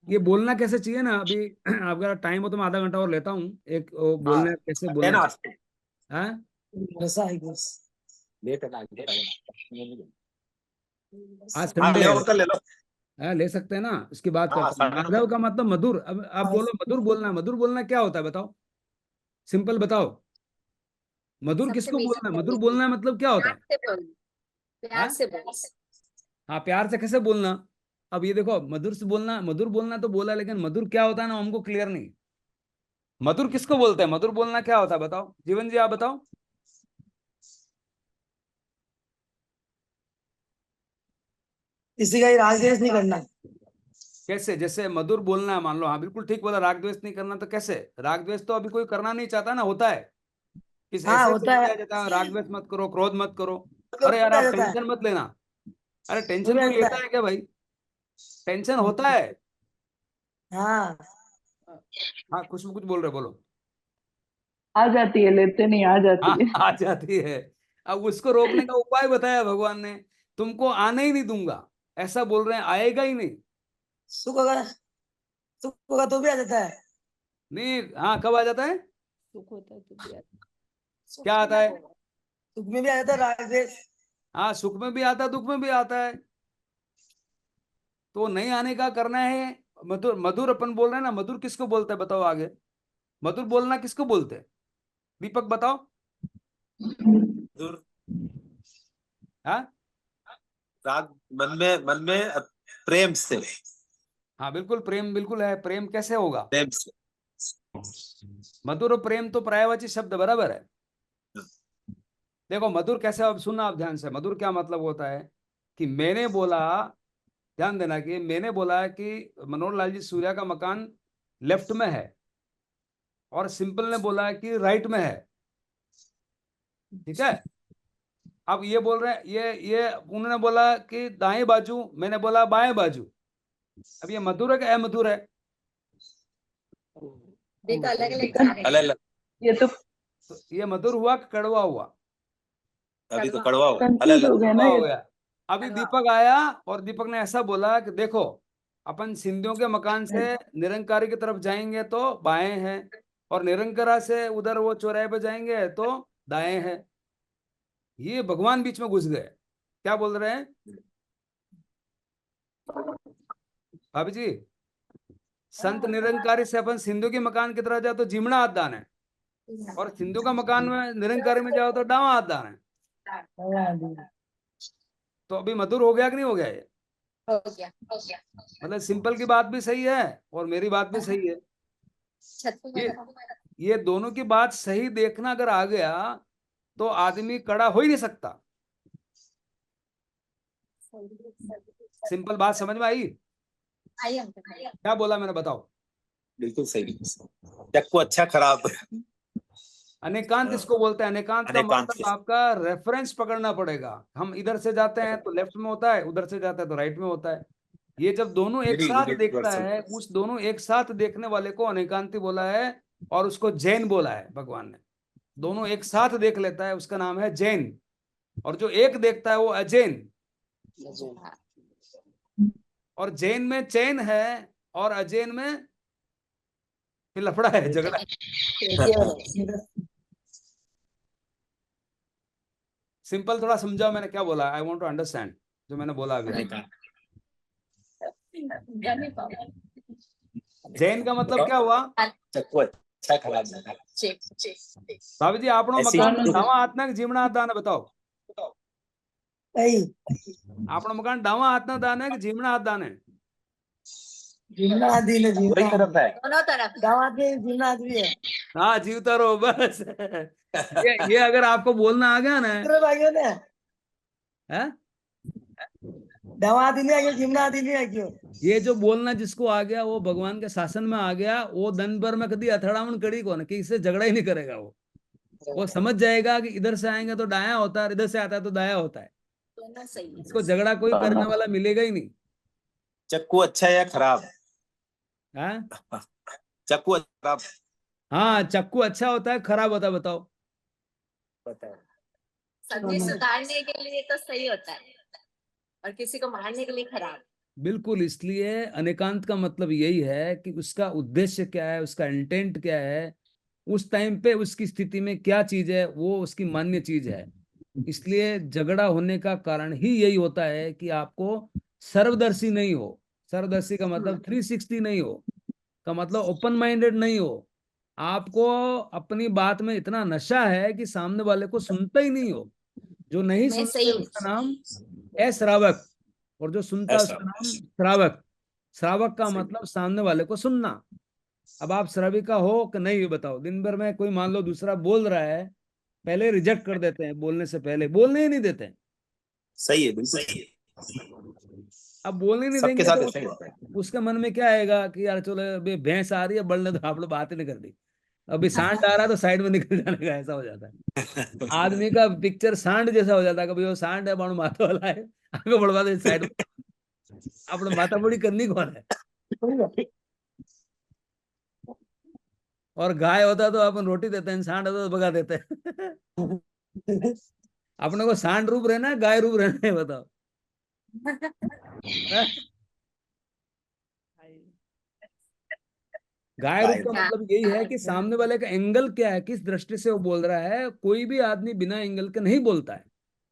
ये बोलना कैसे चाहिए ना, अभी आपका टाइम हो तो मैं आधा घंटा और लेता हूँ, एक वो हाँ बोलना कैसे है बोलना ना। चाहिए। हाँ ऐसा है बस। लेट है ना, आज हाँ संडे ले है। लो, ले लो। हाँ ले सकते हैं ना, इसकी बात हाँ करते हैं। साढ़े नौ माधव का मतलब मधुर। अब आप बोलो मधुर बोलना, मधुर बोलना क्या होता है बताओ, सिंपल बताओ। मधुर सबसे किसको मीठा बोलना है, मधुर बोलना, बोलना है मतलब क्या होता प्यार है। से बोलना, प्यार हाँ से बोलना। हाँ, प्यार से कैसे बोलना। अब ये देखो, मधुर से बोलना, मधुर बोलना तो बोला, लेकिन मधुर क्या होता है ना, हमको क्लियर नहीं। मधुर किसको बोलते हैं, मधुर बोलना क्या होता है बताओ, जीवन जी आप बताओ। किसी का ही राग द्वेष नहीं करना। कैसे, जैसे मधुर बोलना है, मान लो, हाँ बिल्कुल ठीक बोला, राग द्वेष नहीं करना, तो कैसे। राग द्वेष तो अभी कोई करना नहीं चाहता ना, होता है किस हाँ ऐसे होता चला है, दिया जाता है, राग द्वेष मत करो, क्रोध मत करो। मतलब अरे यार आ आप जाता है, टेंशन मत लेना। अरे वो टेंशन भी आ कोई जाता लेता है। है क्या भाई, टेंशन होता है। हाँ हाँ खुशबू कुछ बोल रहे, बोलो। आ जाती है, लेते नहीं, आ हाँ जाती है। आ जाती है। अब उसको रोकने का उपाय बताया भगवान ने, तुमको आने ही नहीं दूंगा, ऐसा बोल रहे हैं, आएगा ही नहीं। सुख होगा, सुख होगा तो भी आ जाता है। नहीं, हाँ कब आ जाता है, सुख होता है तो भी आता क्या आता है। सुख में भी आ जाता है राग द्वेष। हाँ सुख में भी आता है, दुख में भी आता है। तो नहीं आने का करना है। मधुर, मधुर अपन बोल रहे हैं ना, मधुर किसको बोलते हैं बताओ आगे। मधुर बोलना किसको बोलते हैं, दीपक बताओ। दूर हाँ राग, मन में प्रेम से, हाँ बिल्कुल, प्रेम बिल्कुल है। प्रेम कैसे होगा, प्रेम से। मधुर और प्रेम तो पर्यायवाची शब्द बराबर है। देखो मधुर कैसे, अब सुनना आप ध्यान से, मधुर क्या मतलब होता है कि मैंने बोला, ध्यान देना कि मैंने बोला कि मनोहर लाल जी सूर्या का मकान लेफ्ट में है, और सिंपल ने बोला कि राइट में है, ठीक है। अब ये बोल रहे हैं, ये उन्होंने बोला कि दाएं बाजू, मैंने बोला बाएं बाजू। अब ये मधुर है कि अमधुर है, ये तो अलग अलग अलग अलग। ये तो तो ये मधुर हुआ कि कड़वा हुआ, अभी तो कड़वा हो, अलग कंफ्यूज अलग। हो गया ना कड़वा हो ये। गया। अभी दीपक आया और दीपक ने ऐसा बोला कि देखो, अपन सिंधियों के मकान से निरंकारी की तरफ जाएंगे तो बाएं हैं, और निरंकरा से उधर वो चौराहे पे जाएंगे तो दाएं हैं। ये भगवान बीच में घुस गए, क्या बोल रहे हैं भाभी जी। संत निरंकारी से अपन सिंधु के मकान की तरफ जाओ तो जिमना हाथ दान है, और सिंधु का मकान में निरंकारी में जाओ तो डावा हाथ दान है। तो अभी मधुर हो गया कि नहीं हो गया ये, हो गया, हो गया। मतलब सिंपल की बात भी सही है और मेरी बात भी सही है। छत्तू ये में ये दोनों की बात सही देखना अगर आ गया तो आदमी कड़ा हो ही नहीं सकता। सिंपल बात समझ में आई, आई अंकल, आई। क्या बोला मैंने बताओ। बिल्कुल सही। चक्कू अच्छा खराब। अनेकांत इसको बोलते हैं। अनेकांत का अनेकांत मतलब आपका रेफरेंस पकड़ना पड़ेगा। हम इधर से जाते हैं तो लेफ्ट में होता है, उधर से जाते हैं तो राइट में होता है। ये जब दोनों एक साथ देखता है, उस दोनों एक साथ देखने वाले को अनेकांती बोला है, और उसको जैन बोला है भगवान ने। दोनों एक साथ देख लेता है, उसका नाम है जैन। और जो एक देखता है वो अजैन। और जैन में चैन है, और अजैन में फिर लफड़ा है, झगड़ा है। सिंपल थोड़ा समझाओ मैंने क्या बोला, आई वॉन्ट टू अंडरस्टैंड जो मैंने बोला अभी। जैन का मतलब क्या हुआ, चक्कू अच्छा खराब। भाभी जी आपनो मकान डावा हाथ ना जीमना हाथ दान है बताओ। सही। आपनो मकान डावा हाथ ना दान है कि जीमना हाथ दान है। जिम्ना आदि ने वही जिम्ना तरफ है। दोनों तरफ। गाँव आदमी जिम्ना आदमी है। हाँ, जीवता रहो बस। ये अगर आपको बोलना आ गया ना, इतने भाइयों ने है गाँव आदि नहीं आ गया, जिम्ना आदि नहीं आ गया। ये जो बोलना जिसको आ गया वो भगवान के शासन में आ गया, वो दिन भर में कभी अथड़ावन कड़ी को ना कि इससे झगड़ा ही नहीं करेगा। वो समझ जाएगा कि इधर से आएंगे तो दाया होता है, इधर से आता है तो दाया होता है। दोनों सही है। इसको झगड़ा कोई करने वाला मिलेगा ही नहीं। चक्कू अच्छा है या खराब? हाँ चक्कू खराब हाँ, चक्कू अच्छा होता है खराब होता है, बताओ। पता है। सब्जी सुधारने के लिए तो सही होता है और किसी को मारने के लिए खराब। बिल्कुल, इसलिए अनेकांत का मतलब यही है कि उसका उद्देश्य क्या है, उसका इंटेंट क्या है, उस टाइम पे उसकी स्थिति में क्या चीज है, वो उसकी मान्य चीज है। इसलिए झगड़ा होने का कारण ही यही होता है कि आपको सर्वदर्शी नहीं हो। सर्वदर्शी का मतलब 360 नहीं हो, का मतलब ओपन माइंडेड नहीं हो। आपको अपनी बात में इतना नशा है कि सामने वाले को सुनता ही नहीं हो। जो नहीं मैं सुनते सही उसका नाम अश्रावक, और जो सुनता है ऐसा उसका नाम श्रावक। श्रावक का सही। मतलब सामने वाले को सुनना। अब आप श्राविका हो कि नहीं, ये बताओ। दिन भर में कोई मान लो दूसरा बोल रहा है, पहले रिजेक्ट कर देते हैं, बोलने से पहले बोलने ही नहीं देते हैं। सही है, बिल्कुल सही है। अब बोलने ही नहीं सबके देंगे साथ तो ऐसा ही होता है। उसके मन में क्या आएगा कि यार चलो अभी भैंस आ रही है बढ़ने, तो आप लोग बात ही नहीं कर दी। अभी सांड आ रहा है तो साइड में निकल जाने का, ऐसा हो जाता है। आदमी का पिक्चर सांड जैसा हो जाता है। कभी वो सांड है, बाणु माथा वाला है, आगे बढ़वा दे साइड में। अपने माथा मुड़ी करनी कौन है? और गाय होता तो अपन रोटी देते हैं, सांड होता तो भगा देते हैं। अपने को सांड रूप रहना है, गाय रूप रहना है, बताओ। गाय रूप का मतलब यही है कि सामने वाले का एंगल क्या है, किस दृष्टि से वो बोल रहा है। कोई भी आदमी बिना एंगल के नहीं बोलता है।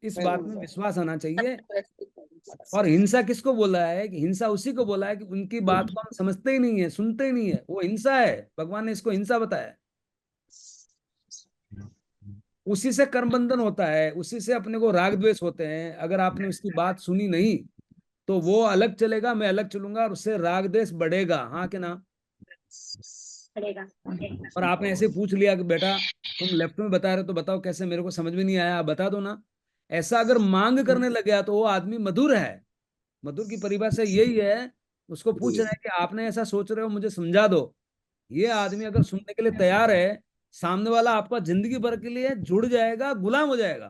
इस बात में विश्वास आना चाहिए। और हिंसा किसको बोला है? कि हिंसा उसी को बोला है कि उनकी बात को हम समझते ही नहीं है, सुनते ही नहीं है, वो हिंसा है। भगवान ने इसको हिंसा बताया। उसी से कर्म बंधन होता है, उसी से अपने को राग द्वेष होते हैं। अगर आपने उसकी बात सुनी नहीं तो वो अलग चलेगा, मैं अलग चलूंगा, और उससे राग द्वेष बढ़ेगा। हाँ कि ना? पड़ेगा। और आपने ऐसे पूछ लिया कि बेटा तुम लेफ्ट में बता रहे हो तो बताओ कैसे, मेरे को समझ में नहीं आया, आप बता दो ना। ऐसा अगर मांग करने लग गया तो वो आदमी मधुर है। मधुर की परिभाषा यही है। उसको पूछ रहे हैं कि आपने ऐसा सोच रहे हो, मुझे समझा दो। ये आदमी अगर सुनने के लिए तैयार है, सामने वाला आपका जिंदगी भर के लिए जुड़ जाएगा, गुलाम हो जाएगा।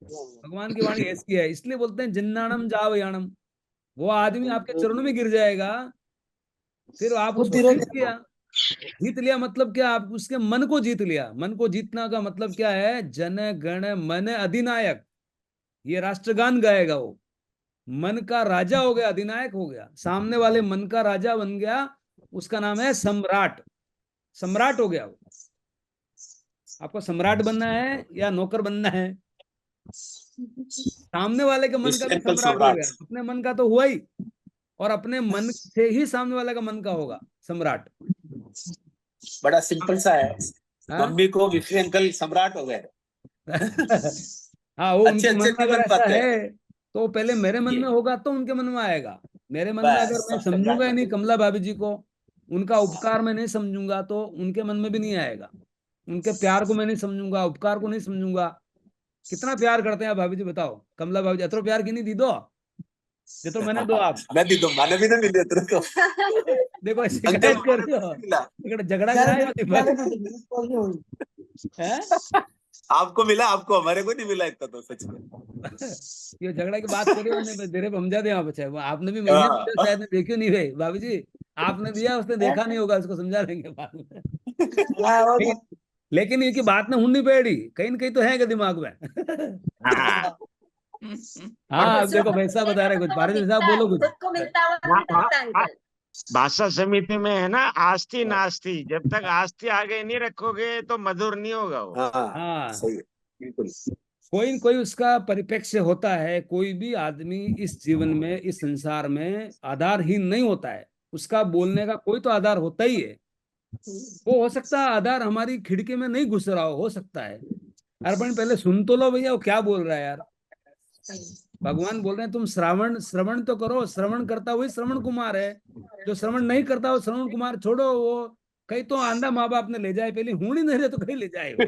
भगवान की वाणी ऐसी है, इसलिए बोलते हैं जिन्नाणम जावयाणम। वो आदमी आपके चरणों में गिर जाएगा। फिर आप उसको बुद्धि रह जीत लिया। जीत लिया मतलब क्या? आप उसके मन को जीत लिया। मन को जीतना का मतलब क्या है? जन गण मन अधिनायक, ये राष्ट्रगान गाएगा वो। मन का राजा हो गया, अधिनायक हो गया, सामने वाले मन का राजा बन गया। उसका नाम है सम्राट। सम्राट हो गया वो। आपको सम्राट बनना है या नौकर बनना है? सामने वाले के मन का विश्व भी अंकल सम्राट हो सम्राट। गया, अपने मन का तो हुआ ही। और अपने मन से ही सामने वाले का मन का होगा सम्राट। बड़ा सिंपल सा है। हाँ। मम्मी को विश्व अंकल सम्राट हो गए। हाँ, वो अच्छे उनके मन अच्छे में नहीं अगर बन ऐसा पाते हैं। है तो पहले मेरे मन ये में होगा तो उनके मन में आएगा। मेरे मन में अगर बस मैं सब सम्राट समझूंगा ही नहीं बने। कमला भाभी जी को, उनका उपकार मैं नहीं समझूंगा तो उनके मन में भी नहीं आएगा। उनके प्यार को मैं नहीं समझूंगा, उपकार को नहीं समझूंगा। कितना प्यार करते हैं आप भाभी जी, बताओ। कमला भाभी जी अतरो प्यार की नहीं दी दो, ये तो मैंने दो आप। मैं दी दो, माने भी ना मिले तेरे को। देखो अंकल शिकायत कर रहे हो, मिला, झगड़ा कराए हैं। आपको मिला, आपको, हमारे को नहीं मिला इतना तो सच में। ये झगड़ा की बात करी हमने, तेरे समझा दिया बच्चा। वो आपने भी महीने हाँ। दिया, शायद देखियो नहीं भाई भाभी जी। आपने दिया, उसने देखा नहीं होगा, उसको समझा देंगे बाद में। लेकिन लेकिन ये की बात ना हुन पेड़ी, कहीं ना कहीं तो है क्या दिमाग में। हाँ, अब देखो वैसा बता रहे कुछ, भारत साहब बोलो कुछ। खुद को मिलता हुआ नहीं लगता अंकल। भाषा समिति में है ना, आस्ती नास्ती। जब तक आस्ती आगे नहीं रखोगे तो मधुर नहीं होगा वो। हाँ हाँ, सही है, बिल्कुल। कोई न कोई उसका परिप्रेक्ष्य होता है। कोई भी आदमी इस जीवन में, इस संसार में आधारहीन नहीं होता है। उसका बोलने का कोई तो आधार होता ही है। वो हो सकता है आधार हमारी खिड़की में नहीं घुस रहा हो सकता है। अरे पहले सुन तो लो भैया, वो क्या बोल रहा है यार। भगवान बोल रहे हैं तुम श्रवण श्रवण तो करो, श्रवण करता हुई श्रवण कुमार है। जो श्रवण नहीं करता वो श्रवण कुमार छोड़ो, वो कहीं तो आंधा माँ बाप ने ले जाए, पहले हूं ही नहीं रहे तो कहीं ले जाए वो।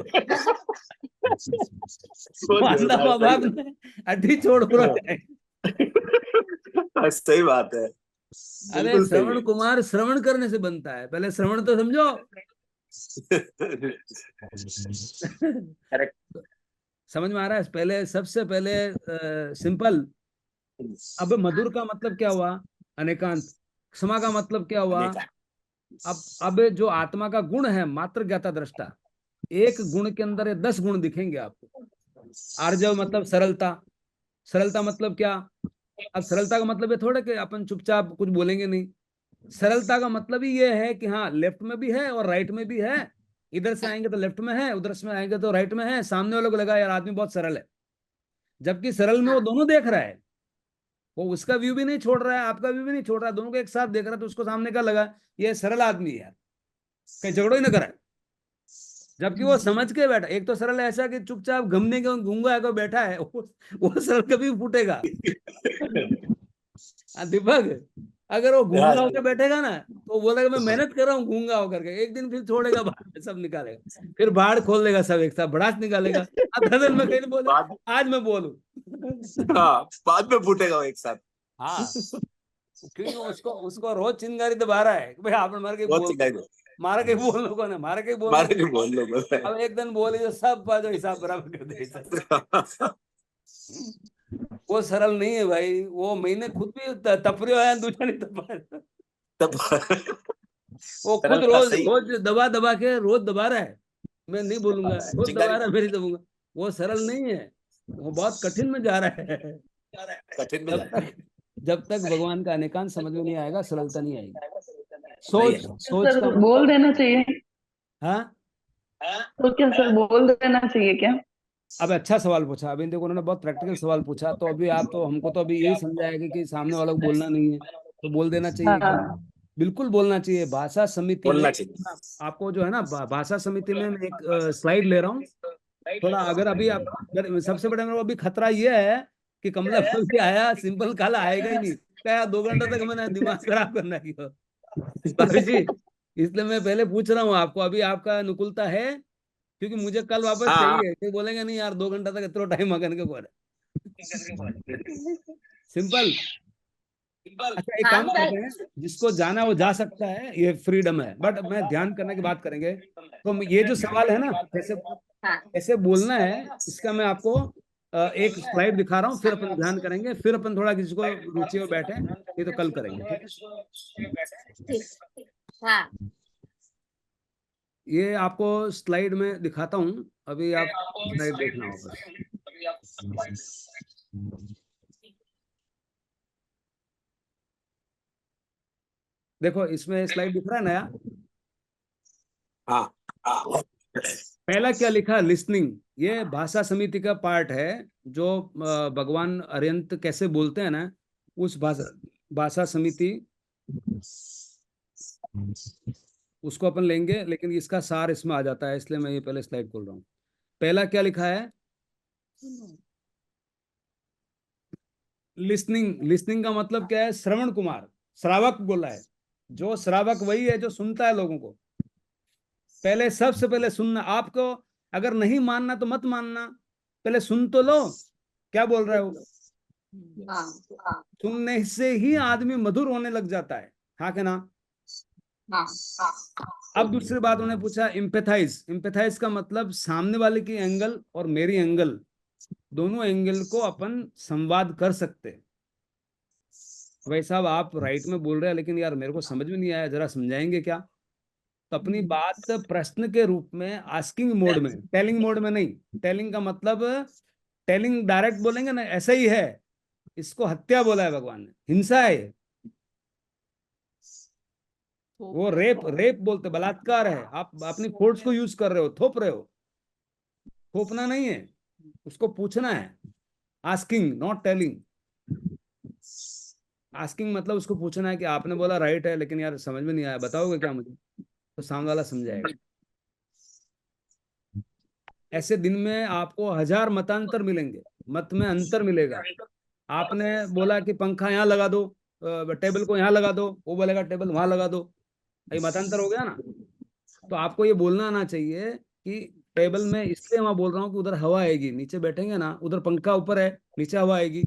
वो आंधा माँ बाप ने अड्डी छोड़ पूरा जाए। सही बात है। अरे बिल्कुल सही श्रवण है। कुमार श्रवण करने से बनता है, पहले श्रवण तो समझो। करेक्ट। समझ में आ रहा है? पहले सबसे पहले सिंपल। अब मधुर का मतलब क्या हुआ? अनेकांत। क्षमा का मतलब क्या हुआ? अब जो आत्मा का गुण है मात्र ज्ञाता दृष्टा, एक गुण के अंदर ये 10 गुण दिखेंगे आपको। आर्जव मतलब सरलता। सरलता मतलब क्या? अब सरलता का मतलब ये थोड़ा कि अपन चुपचाप कुछ बोलेंगे नहीं। सरलता का मतलब ही ये है कि हाँ, लेफ्ट में भी है और राइट में भी है। इधर से आएंगे तो लेफ्ट में है, उधर से आएंगे तो राइट में है। सामने वालों को लगा यार आदमी बहुत सरल है, जबकि सरल में वो दोनों देख रहा है। वो उसका व्यू भी नहीं छोड़ रहा है, आपका व्यू भी नहीं छोड़ रहा है, दोनों को एक साथ देख रहा है। तो उसको सामने का लगा ये सरल आदमी है यार, कहीं झगड़ो ही ना करा। जबकि वो समझ के बैठा। एक तो सरल ऐसा कि चुपचाप घूमने के गूंगा है, बैठा है, वो सरल कभी फूटेगा। दीपक, अगर वो गूंगा होकर बैठेगा ना तो बोलेगा मैं मेहनत कर रहा हूँ गूंगा होकर के। एक दिन फिर छोड़ेगा, बाहर सब निकालेगा, फिर बाहर खोल देगा, सब एक साथ भड़ास निकालेगा। आधा दिन में कहीं बोले आज मैं बोलूं। हाँ, बाद में फूटेगा वो एक साथ। हाँ, क्योंकि उसको उसको रोज चिंगारी दबा रहा है कि भाई आपने मार के बहुत बोल, चिल्लाएगा। मार के बोल लो कौन है, मार के बोल मारे लो। के बोल लो बस। अब एक दिन बोले जो सब जो हिसाब बराबर कर दे। वो सरल नहीं है भाई। वो मैंने खुद भी तपरियो है, दूसरा नहीं तपा। तब वो खुद सरल था रोज सही। रोज दबा दबा के रोज दबा रहा है। मैं नहीं बोलूंगा, रोज दबा चिंगारी रहा है, फिर ही दबूंगा। वो सरल नहीं है, वो बहुत कठिन में जा रहा है। कठिन में जब जाता है। तक जब तक भगवान का अनेकांत समझ में नहीं आएगा, सरलता नहीं आएगी। सही सोच है। सोच सर का बोल देना चाहिए हाँ। तो क्या सर बोल देना चाहिए क्या? अब अच्छा सवाल पूछा। अभी देखो उन्होंने बहुत प्रैक्टिकल सवाल पूछा, तो अभी आप तो हमको तो अभी यही समझाएगा कि सामने वाला को बोलना नहीं है तो बोल देना चाहिए क्या? हाँ बिल्कुल बोलना चाहिए। भाषा समिति में बोलना चाहिए। आपको जो है ना, भाषा समिति में मैं एक स्लाइड ले रहा हूँ थोड़ा। अगर अभी आप, सबसे बड़ा मेरे को अभी खतरा ये है कि कमला फल भी आया, सिंपल काला आएगा ही नहीं। क्या 2 घंटे तक मैंने दिमाग खराब करना ही हो भाभी जी। इसलिए मैं पहले पूछ रहा हूँ आपको, अभी आपका अनुकूलता है? क्योंकि मुझे कल वापस हाँ। चाहिए। फिर बोलेंगे नहीं यार 2 घंटा तक इतना टाइम मगन के बोले। सिंपल। अच्छा एक हाँ काम सर। करते हैं, जिसको जाना वो जा सकता है, ये फ्रीडम है। बट मैं ध्यान करने की बात करेंगे। तो ये जो सवाल है ना, कैसे हाँ कैसे बोलना है, इसका मैं आपको एक स्लाइड दिखा रहा हूँ, फिर अपन ध्यान करेंगे, फिर अपन थोड़ा किसी को रुचि में बैठे, ये तो कल करेंगे, ठीक है? ठीक। हाँ ये आपको स्लाइड में दिखाता हूँ, अभी आप स्लाइड देखना होगा। देखो इसमें स्लाइड दिख रहा है नया। हाँ। पहला क्या लिखा? लिसनिंग। ये भाषा समिति का पार्ट है, जो भगवान अरिहंत कैसे बोलते हैं ना, उस भाषा भाषा समिति, उसको अपन लेंगे। लेकिन इसका सार इसमें आ जाता है, इसलिए मैं ये पहले स्लाइड खोल रहा हूँ। पहला क्या लिखा है? लिसनिंग। लिसनिंग का मतलब क्या है? श्रवण कुमार, श्रावक बोला है। जो श्रावक वही है जो सुनता है लोगों को। पहले सबसे पहले सुनना। आपको अगर नहीं मानना तो मत मानना, पहले सुन तो लो क्या बोल रहा है वो। हाँ सुनने से ही आदमी मधुर होने लग जाता है, हाँ के ना? हाँ अब दूसरी बात उन्होंने पूछा, इम्पेथाइज। इम्पेथाइज का मतलब सामने वाले की एंगल और मेरी एंगल, दोनों एंगल को अपन संवाद कर सकते। भाई साहब आप राइट में बोल रहे हैं, लेकिन यार मेरे को समझ में नहीं आया, जरा समझाएंगे क्या? तो अपनी बात प्रश्न के रूप में, आस्किंग मोड में, टेलिंग मोड में नहीं। टेलिंग का मतलब, टेलिंग डायरेक्ट बोलेंगे ना, ऐसा ही है। इसको हत्या बोला है भगवान ने, हिंसा है। वो रेप, रेप बोलते, बलात्कार है। आप अपनी फोर्स को यूज कर रहे हो, थोप रहे हो। थोपना नहीं है, उसको पूछना है। Asking not telling. आस्किंग मतलब उसको पूछना है कि आपने बोला राइट है, लेकिन यार समझ में नहीं आया, बताओगे क्या मुझे? तो सामने वाला समझाएगा। ऐसे दिन में आपको 1000 मतांतर मिलेंगे, मत में अंतर मिलेगा। आपने बोला कि पंखा यहाँ लगा दो, टेबल को यहाँ लगा दो, वो बोलेगा टेबल वहां लगा दो, ये मतांतर हो गया ना। तो आपको ये बोलना आना चाहिए कि टेबल में इसलिए वहां बोल रहा हूँ कि उधर हवा आएगी, नीचे बैठेंगे ना, उधर पंखा ऊपर है, नीचे हवा आएगी।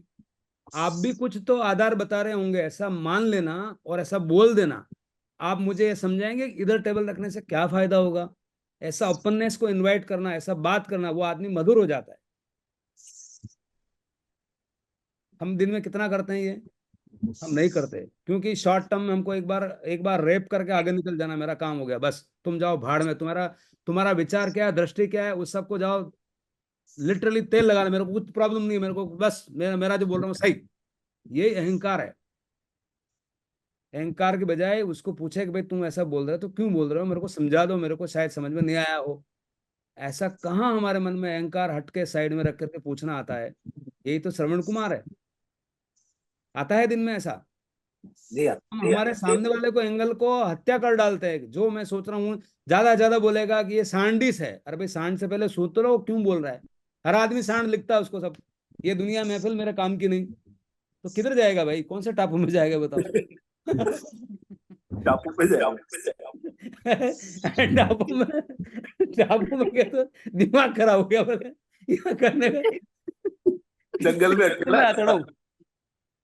आप भी कुछ तो आधार बता रहे होंगे, ऐसा मान लेना और ऐसा बोल देना। आप मुझे ये समझाएंगे कि इधर टेबल रखने से क्या फायदा होगा। ऐसा ओपननेस को इनवाइट करना, ऐसा बात करना, वो आदमी मधुर हो जाता है। हम दिन में कितना करते हैं ये? हम नहीं करते, क्योंकि शॉर्ट टर्म में हमको एक बार रेप करके आगे निकल जाना, मेरा काम हो गया, बस तुम जाओ भाड़ में, तुम्हारा विचार क्या है, दृष्टि क्या है, उस सबको जाओ लिटरली तेल लगाना, मेरे को कुछ प्रॉब्लम नहीं है, मेरे को बस मेरा जो बोल रहा हूँ सही। ये अहंकार है। अहंकार के बजाय उसको पूछे कि भाई तुम ऐसा बोल रहे हो तो क्यों बोल रहे हो, मेरे को समझा दो, मेरे को शायद समझ में नहीं आया हो। ऐसा कहाँ हमारे मन में अहंकार हट के साइड में रख करके पूछना आता है? यही तो श्रवण कुमार है। आता है दिन में ऐसा? हम हमारे सामने वाले को एंगल को हत्या कर डालते हैं। जो मैं सोच रहा हूँ ज्यादा बोलेगा कि ये सांडिस है, अरे भाई सांड से पहले सोच रहो क्यों बोल रहा है। हर आदमी सांड लिखता है उसको सब। ये दुनिया महफिल मेरे काम की नहीं, तो किधर जाएगा भाई? कौन से टापू में जाएगा बताओ? टापू पे जाएगा। टापू में गया तो दिमाग खराब हो गया बोले यहाँ करने में। जंगल में अकेला अतड़ा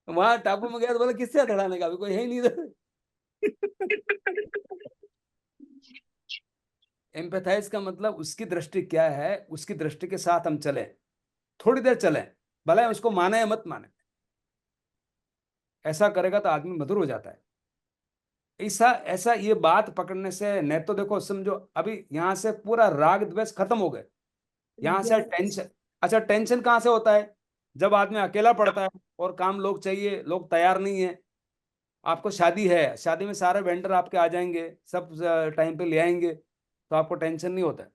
वहां टापू में गया तो बोले किससे अतड़ाने का, अभी कोई है ही नहीं इधर। एम्पैथाइज का मतलब उसकी दृष्टि क्या है, उसकी दृष्टि के साथ हम चले, थोड़ी देर चले, भले उसको माने या मत माने। ऐसा करेगा तो आदमी मधुर हो जाता है। ऐसा ये बात पकड़ने से, नहीं तो देखो समझो अभी यहाँ से पूरा राग द्वेष खत्म हो गए, यहाँ से टेंशन। अच्छा टेंशन कहाँ से होता है? जब आदमी अकेला पड़ता है और काम लोग चाहिए, लोग तैयार नहीं है। आपको शादी है, शादी में सारे वेंडर आपके आ जाएंगे, सब टाइम पे ले आएंगे, तो आपको टेंशन नहीं होता है।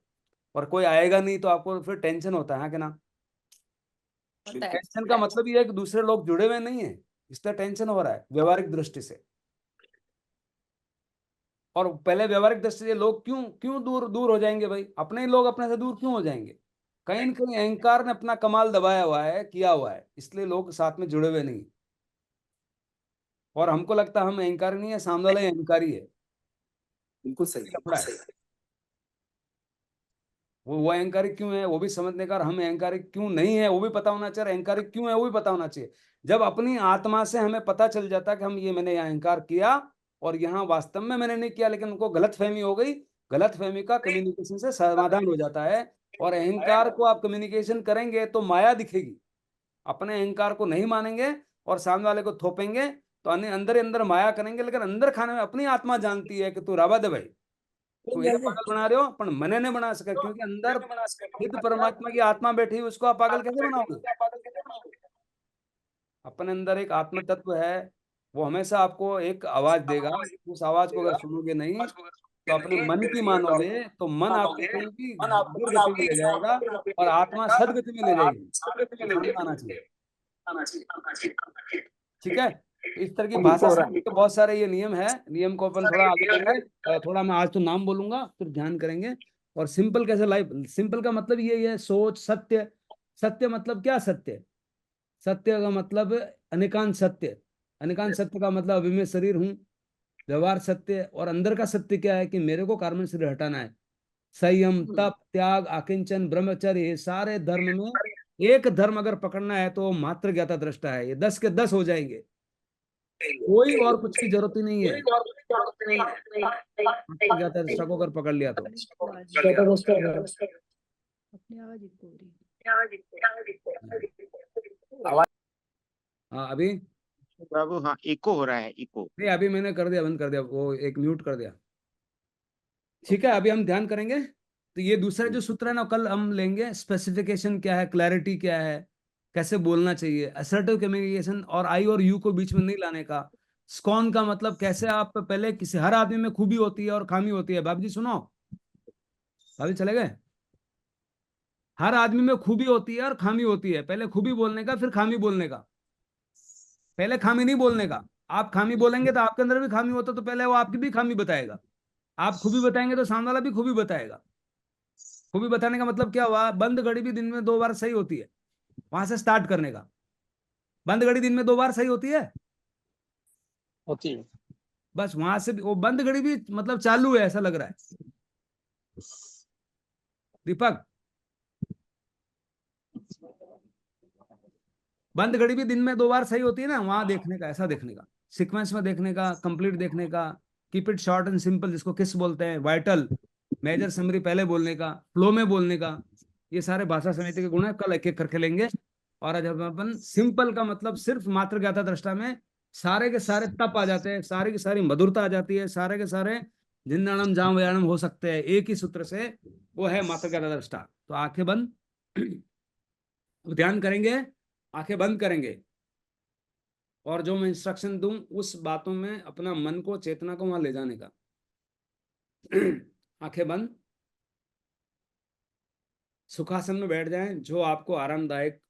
और कोई आएगा नहीं तो आपको फिर टेंशन होता है कि ना? टेंशन का मतलब ये है कि दूसरे लोग जुड़े हुए नहीं है, इसलिए टेंशन हो रहा है व्यवहारिक दृष्टि से। और पहले व्यवहारिक दृष्टि से लोग क्यों दूर दूर हो जाएंगे भाई? अपने ही लोग अपने से दूर क्यों हो जाएंगे? कहीं न कहीं अहंकार ने अपना कमाल दबाया हुआ है, किया हुआ है, इसलिए लोग साथ में जुड़े हुए नहीं। और हमको लगता है हम अहंकारी नहीं है, सामने वाला अहंकारी है। बिल्कुल सही है। वो अहंकारी क्यों है वो भी समझने का, और हम अहंकारी क्यों नहीं है वो भी पता होना चाहिए, अहंकारी क्यों है वो भी पता होना चाहिए। जब अपनी आत्मा से हमें पता चल जाता है कि हम मैंने अहंकार किया और यहाँ वास्तव में मैंने नहीं किया, लेकिन उनको गलतफहमी हो गई, गलतफहमी का कम्युनिकेशन से समाधान हो जाता है। और अहंकार को आप कम्युनिकेशन करेंगे तो माया दिखेगी। अपने अहंकार को नहीं मानेंगे और सामने वाले को थोपेंगे तो अंदर अंदर माया करेंगे, लेकिन अंदर खाने में अपनी आत्मा जानती है कि तू राबा दे भाई, तो ये पागल बना रहे हो, पर मने नहीं बना सके, क्योंकि अंदर खुद परमात्मा की आत्मा बैठी, उसको आप पागल कैसे बनाओगे? अपने अंदर एक आत्म तत्व है, वो हमेशा आपको एक आवाज देगा। उस आवाज को अगर सुनोगे नहीं तो अपने मन की मानोगे तो मन आपको कहीं दुर्गति में ले जाएगा और आत्मा सदगति में ले जाएगी। आना चाहिए, ठीक है? इस तरह की भाषा से तो बहुत सारे ये नियम है, नियम को अपन थोड़ा आगे बढ़ेंगे। थोड़ा मैं आज तो नाम बोलूंगा, फिर ध्यान करेंगे। और सिंपल कैसे लाइफ, सिंपल का मतलब ये है सोच, सत्य। सत्य मतलब क्या? सत्य, सत्य का मतलब अनेकांत सत्य। अनेकांत सत्य का मतलब अभी मैं शरीर हूँ, व्यवहार सत्य। और अंदर का सत्य क्या है कि मेरे को कार्बन शरीर हटाना है। संयम, तप, त्याग, आकिंचन, ब्रह्मचर्य, ये सारे धर्म में एक धर्म अगर पकड़ना है तो मात्र ज्ञाता दृष्टा है। ये 10 के 10 हो जाएंगे, कोई और कुछ की जरूरत ही नहीं है। ज्ञाता दृष्टा को अगर पकड़ लिया तो हाँ अभी बाबू, हाँ इको हो रहा है, इको। नहीं, अभी मैंने कर दिया, बंद कर दिया, वो एक म्यूट कर दिया। ठीक है, अभी हम ध्यान करेंगे। तो ये दूसरा जो सूत्र है ना, कल हम लेंगे। स्पेसिफिकेशन क्या है, क्लैरिटी क्या है, कैसे बोलना चाहिए, असर्टिव कम्युनिकेशन, और आई और यू को बीच में नहीं लाने का। स्कॉन का मतलब कैसे आप पहले किसी, हर आदमी में खूबी होती है और खामी होती है। बाबू जी सुनो, बाबू चले गए। हर आदमी में खूबी होती है और खामी होती है। पहले खूबी बोलने का, फिर खामी बोलने का। पहले खामी नहीं बोलने का। आप खामी बोलेंगे तो आपके अंदर भी खामी होता, तो पहले वो आपकी भी खामी बताएगा। आप खूबी बताएंगे तो सामने वाला भी खूबी बताएगा। खूबी बताने का मतलब क्या हुआ? बंद घड़ी भी दिन में 2 बार सही होती है। वहां से स्टार्ट करने का। बंद घड़ी दिन में 2 बार सही होती है, होती है। बस वहां से वो बंद घड़ी भी मतलब चालू है ऐसा लग रहा है। दीपक, बंद घड़ी भी दिन में 2 बार सही होती है ना, वहां देखने का, ऐसा देखने का, सीक्वेंस में देखने का, कंप्लीट देखने का। Keep it short and simple, जिसको किस बोलते हैं, वाइटल, मेजर, समरी पहले बोलने का, फ्लो में बोलने का। ये सारे भाषा समिति के गुण है, कल एक एक करके लेंगे। और आज हम अपन सिंपल का मतलब सिर्फ मात्र ज्ञाता दृष्टा में सारे के सारे तप आ जाते हैं, सारी की सारी मधुरता आ जाती है, सारे के सारे जिंदाणम जाम व्यायाम हो सकते हैं एक ही सूत्र से, वो है मात्र ज्ञाता दृष्टा। तो आंखें बंद, ध्यान करेंगे, आंखें बंद करेंगे, और जो मैं इंस्ट्रक्शन दूं उस बातों में अपना मन को, चेतना को वहां ले जाने का। आंखें बंद, सुखासन में बैठ जाएं, जो आपको आरामदायक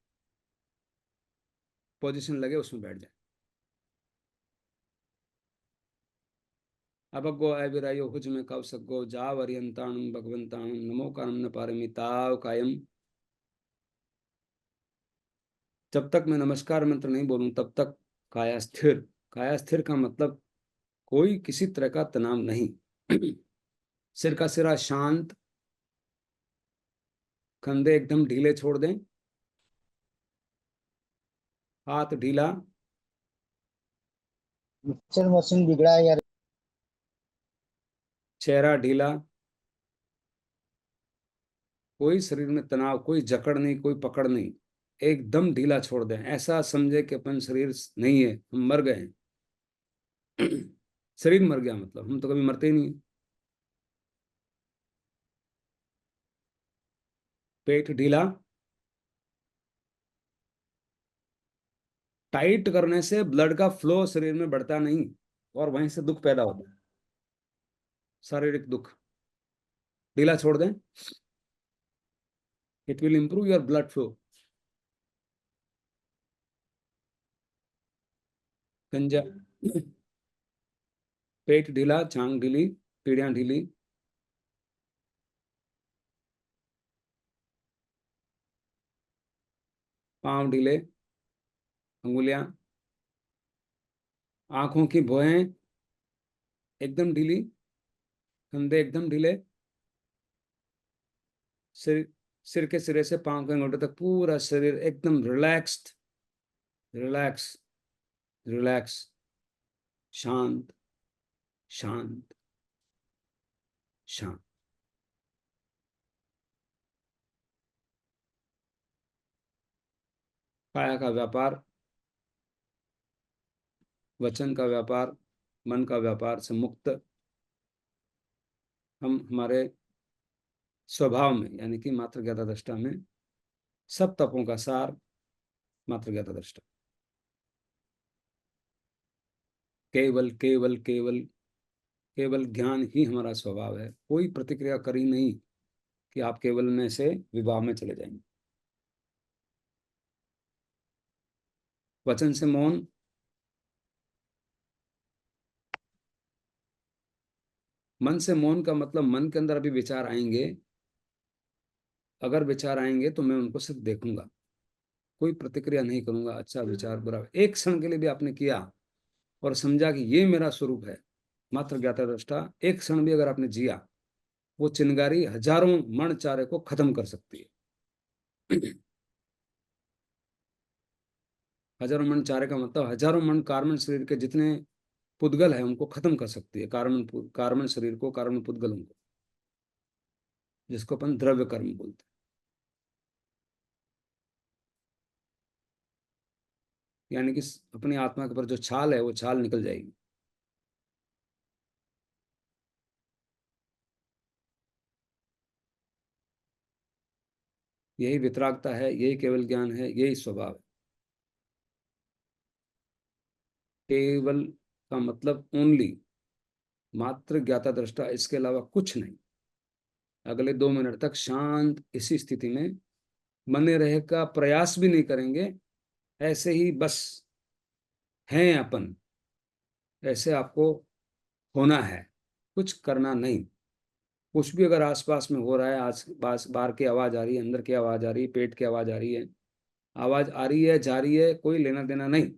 पोजीशन लगे उसमें बैठ जाएं। अभगो अविरायो हुज में कव सगो जाव अरियंताणम भगवंताणम नमो कानम न पारमिताव कायम। जब तक मैं नमस्कार मंत्र नहीं बोलूं तब तक काया स्थिर। काया स्थिर का मतलब कोई किसी तरह का तनाव नहीं। सिर का सिरा शांत, कंधे एकदम ढीले छोड़ दें, हाथ ढीला, मिक्सर मशीन बिगड़ा है यार। चेहरा ढीला, कोई शरीर में तनाव, कोई जकड़ नहीं, कोई पकड़ नहीं, एकदम ढीला छोड़ दें। ऐसा समझे कि अपन शरीर नहीं है, हम मर गए हैं। शरीर मर गया मतलब हम तो कभी मरते ही नहीं। पेट ढीला, टाइट करने से ब्लड का फ्लो शरीर में बढ़ता नहीं और वहीं से दुख पैदा होता है, शारीरिक दुख। ढीला छोड़ दें, it will improve your blood flow. गंजा, पेट ढीला, छांग ढीली, पीढ़ियां ढीली, पांव ढीले, अंगुलियां, आंखों की भौहें एकदम ढीली, कंधे एकदम ढीले, सिर, सिर के सिरे से पांव के अंगूठे तक पूरा शरीर एकदम रिलैक्स्ड, रिलैक्स, रिलैक्स, शांत, शांत, शांत। काया का व्यापार, वचन का व्यापार, मन का व्यापार से मुक्त हम हमारे स्वभाव में, यानी कि मात्र ज्ञाता दृष्टा में, सब तपों का सार मात्र ज्ञाता दृष्टा। केवल केवल केवल केवल ज्ञान ही हमारा स्वभाव है। कोई प्रतिक्रिया करी नहीं कि आप केवल में से विभाव में चले जाएंगे। वचन से मौन, मन से मौन का मतलब मन के अंदर अभी विचार आएंगे, अगर विचार आएंगे तो मैं उनको सिर्फ देखूंगा, कोई प्रतिक्रिया नहीं करूंगा। अच्छा विचार, बुरा, एक क्षण के लिए भी आपने किया और समझा कि ये मेरा स्वरूप है, मात्र ज्ञाता दृष्टा, एक क्षण भी अगर आपने जिया, वो चिंगारी हजारों मण चारे को खत्म कर सकती है। हजारों मण चारे का मतलब हजारों मण कार्बन शरीर के जितने पुद्गल है उनको खत्म कर सकती है। कार्बन कार्बन शरीर को, कार्बन पुद्गलों को, जिसको अपन द्रव्य कर्म बोलते हैं। यानी कि अपनी आत्मा के ऊपर जो छाल है वो छाल निकल जाएगी। यही वितरागता है, यही केवल ज्ञान है, यही स्वभाव है। केवल का मतलब ओनली, मात्र ज्ञाता दृष्टा, इसके अलावा कुछ नहीं। अगले 2 मिनट तक शांत इसी स्थिति में बने रहे का प्रयास भी नहीं करेंगे, ऐसे ही बस हैं अपन, ऐसे आपको होना है, कुछ करना नहीं। कुछ भी अगर आसपास में हो रहा है, आस पास बाहर की आवाज आ रही है, अंदर की आवाज आ रही है, पेट की आवाज आ रही है, आवाज आ रही है, जा रही है, कोई लेना देना नहीं।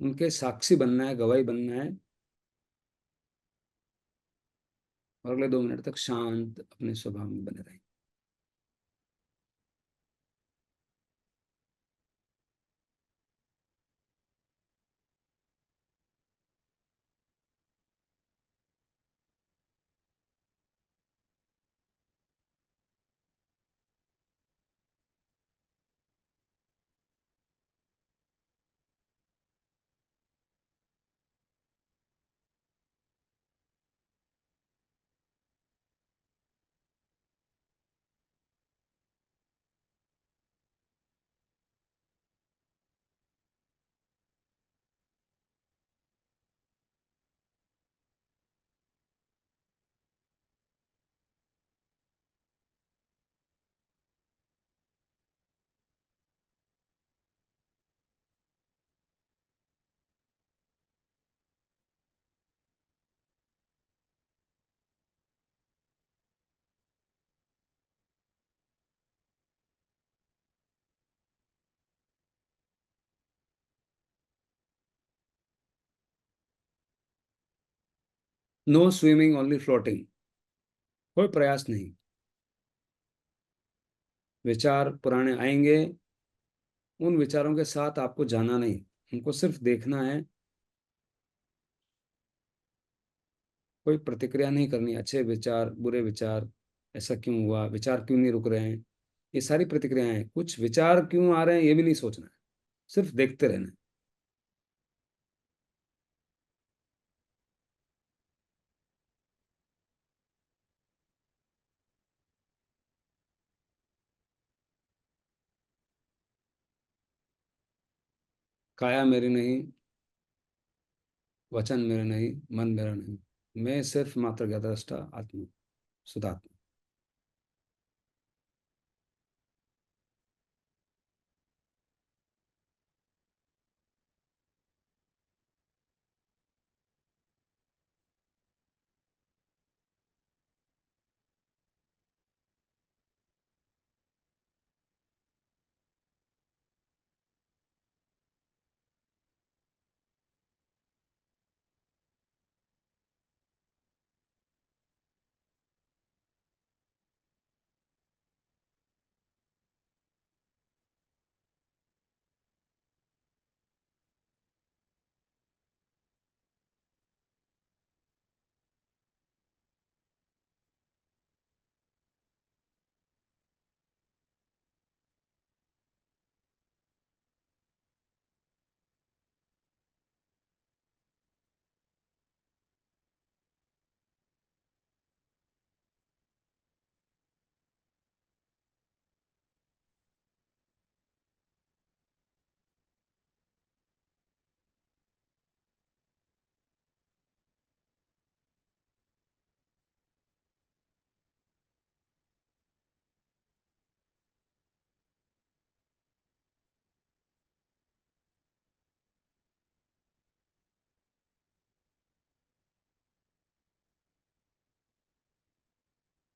उनके साक्षी बनना है, गवाही बनना है, और अगले 2 मिनट तक शांत अपने स्वभाव में बने रहें। No swimming, only floating. कोई प्रयास नहीं। विचार पुराने आएंगे, उन विचारों के साथ आपको जाना नहीं, उनको सिर्फ देखना है। कोई प्रतिक्रिया नहीं करनी। अच्छे विचार, बुरे विचार, ऐसा क्यों हुआ, विचार क्यों नहीं रुक रहे हैं, ये सारी प्रतिक्रियाएं हैं। कुछ विचार क्यों आ रहे हैं ये भी नहीं सोचना है, सिर्फ देखते रहना है। काया मेरी नहीं, वचन मेरे नहीं, मन मेरा नहीं, मैं सिर्फ मात्र ज्ञाता आत्मा, सुधात्मा।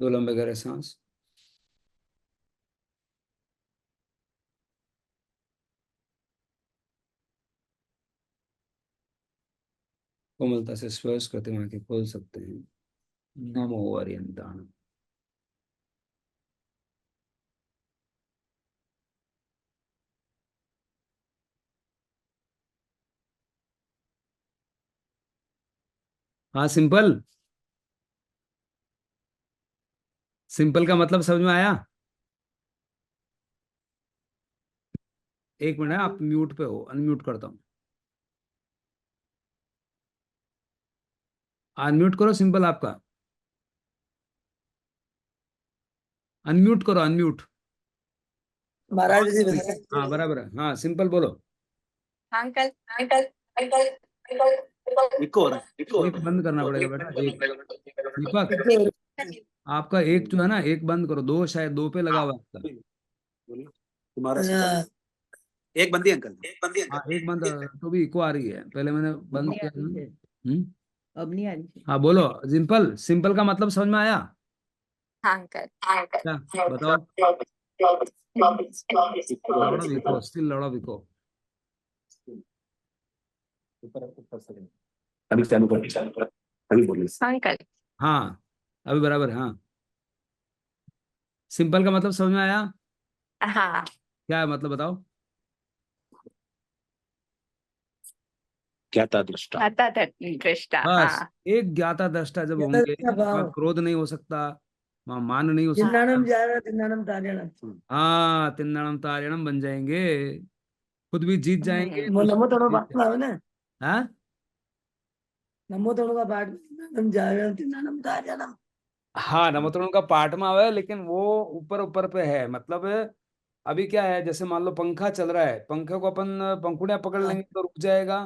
दो लंबे गहरे सांस। कोमलता से स्पर्श करते हुए आंखें खोल सकते हैं। नमो अरियंताण। हाँ, सिंपल। सिंपल का मतलब समझ में आया? एक मिनट, आप म्यूट पे हो, अनम्यूट करता हूँ। अनम्यूट करो सिंपल आपका, अनम्यूट करो, अनम्यूट। महाराज जी बता रहे हाँ बराबर है। हाँ सिंपल बोलो। Uncle uncle uncle uncle echo हो रहा है, इको हो एक रहा बंद करना पड़ेगा बेटा, एक। दीपक, हैं। आपका एक जो है ना, एक बंद करो। दो, शायद दो पे लगा हुआ है आपका। बोलिए, तुम्हारा अच्छा, एक बंदी अंकल, एक बंदी हाँ अंकल। एक बंद। तो भी इको आ रही है, पहले मैंने बंद किया था ना। अब नहीं आ रही। हाँ बोलो। सिंपल, सिंपल का मतलब समझ में आया? हाँ अंकल। क्या बताओ? लौड़ा विको, स्टिल लौड़ा विको। अभी चालू कर, अभी बोलिए। अंकल हाँ अभी बराबर है, हाँ। सिंपल का मतलब समझ में आया? हाँ क्या है मतलब बताओ? ज्ञाता दृष्टा। आता था दृष्टा। बस हाँ एक ज्ञाता दृष्टा जब ज्ञाता होंगे, दृष्टा भाव। वहाँ क्रोध नहीं हो सकता, वहाँ मान नहीं हो सकता। जिन्नानम जायरा तिन्नानम तार्याणम। हाँ तिन्नाणम तार्याणम बन जाएंगे, खुद भी जीत जाएंगे, वो दूसरों नमो को तोड़ो भी जीत पाठ में आवे ना, जाएंगे। हाँ नमो तोड़ो का पाठ में जिन्नानम जायरा तिन्नानम तार्याणम। हाँ नमोतरण का पार्ट में आवे, लेकिन वो ऊपर ऊपर पे है, मतलब अभी क्या है, जैसे मान लो पंखा चल रहा है, पंखे को अपन पंखुड़ियां पकड़ हाँ। लेंगे तो रुक जाएगा,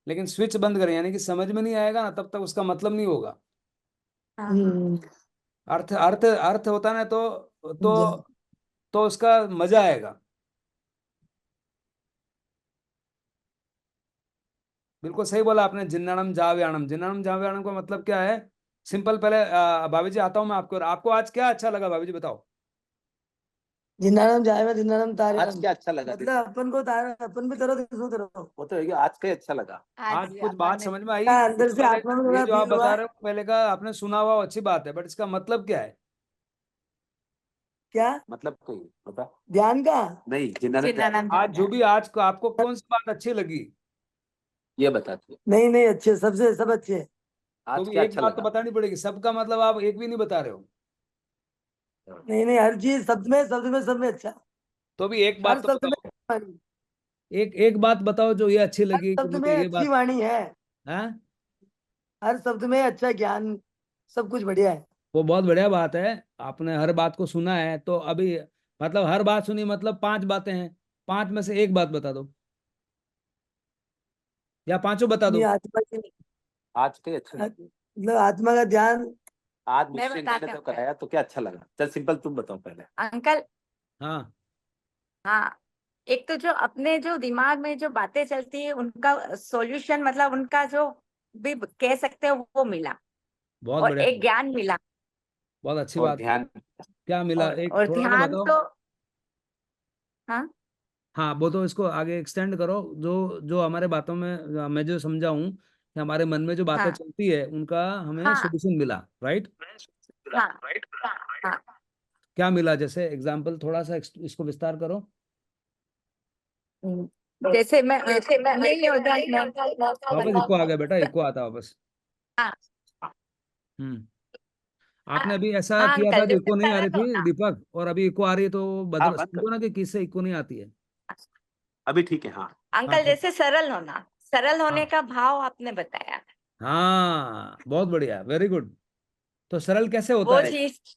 लेकिन स्विच बंद करें यानी कि समझ में नहीं आएगा ना, तब तक उसका मतलब नहीं होगा। हम्म, अर्थ अर्थ अर्थ होता ना तो समझा। तो उसका मजा आएगा। बिल्कुल सही बोला आपने, जिन्नाणम जावयाणम, जिन्नाणम जावयाणम का मतलब क्या है? सिंपल, पहले भाभी जी आता हूँ मैं आपको, आपको आज क्या अच्छा लगा भाभी जी बताओ? जिन्नानम जायरा तिन्नानम आज तार्याणम क्या अच्छा लगा? मतलब अपन को तार अपन भी तरह दूसरों तरह वो तो है कि आज का ही अच्छा लगा। आज कुछ बात समझ में आई? अंदर से पहले आत्मा में ये थोड़ा जो आप फील हुआ। बता रहे हो, पहले का आपने सुना हुआ अच्छी बात है, बट इसका मतलब क्या है? क्या मतलब कोई बता। ध्यान का? नहीं, जिन्होंने जिन्नानम आज जो भी, आज को आपको कौन सी बात अच्छी लगी? ये बताती है नहीं नहीं, अच्छे सबसे सब अच्छे। तो आज भी क्या एक अच्छा बात तो लगा। बतानी पड़ेगी, सबका मतलब आप एक भी नहीं बता रहे हो। नहीं नहीं, हर चीज शब्द में सब में अच्छा। तो भी एक हर बात तो शब्द में बताओ, वाणी, एक एक बात बताओ जो ये अच्छी हर लगी कि शब्द में मुझे ये अच्छी बात। वाणी है। है हर शब्द में अच्छा ज्ञान, सब कुछ बढ़िया है। वो बहुत बढ़िया बात है, आपने हर बात को सुना है, तो अभी मतलब हर बात सुनी, मतलब 5 बातें हैं, 5 में से एक बात बता दो, या पांचों बता अपनी दो। आत्मा की, आज का ही अच्छा लगा। मतलब आत्मा का ध्यान। आज मैं मुझसे बताती इन्होंने तो हूँ कराया तो क्या अच्छा लगा। चल सिंपल तुम बताओ पहले। अंकल। हाँ हाँ एक तो जो अपने जो दिमाग में जो बातें चलती है उनका सॉल्यूशन, मतलब उनका जो भी कह सकते हो वो मिला, बहुत और बढ़िया, एक ज्ञान मिला। बहुत अच्छी और बात। ध्यान। क्या मिला, एक और थोड़ा सा ध्यान बताओ। तो हाँ हाँ वो तो इसको आगे एक्सटेंड करो, जो जो हमारे बातों में मैं जो समझा हूँ कि हमारे मन में जो बातें हाँ चलती है उनका हमें हाँ सॉल्यूशन मिला, राइट? हाँ हाँ। क्या मिला, जैसे एग्जांपल थोड़ा सा इसको विस्तार करो। जैसे मैं नहीं होता वापस इको आ गया बेटा, इको आता वापस। हाँ हम्म आपने अभी ऐसा हाँ किया था अंकल, कि जैसे इको नहीं आ रही सरल थी होना। दीपक, और अभी इको आ रही है, तो हाँ बदल बंद कर। समझो ना कि किससे इको नहीं आती है। अभी ठीक है। हाँ हाँ अंकल जैसे सरल होना, सरल होने हाँ का भाव आपने बताया, हाँ बहुत बढ़िया, वेरी गुड। तो सरल कैसे होता वो है? चीज।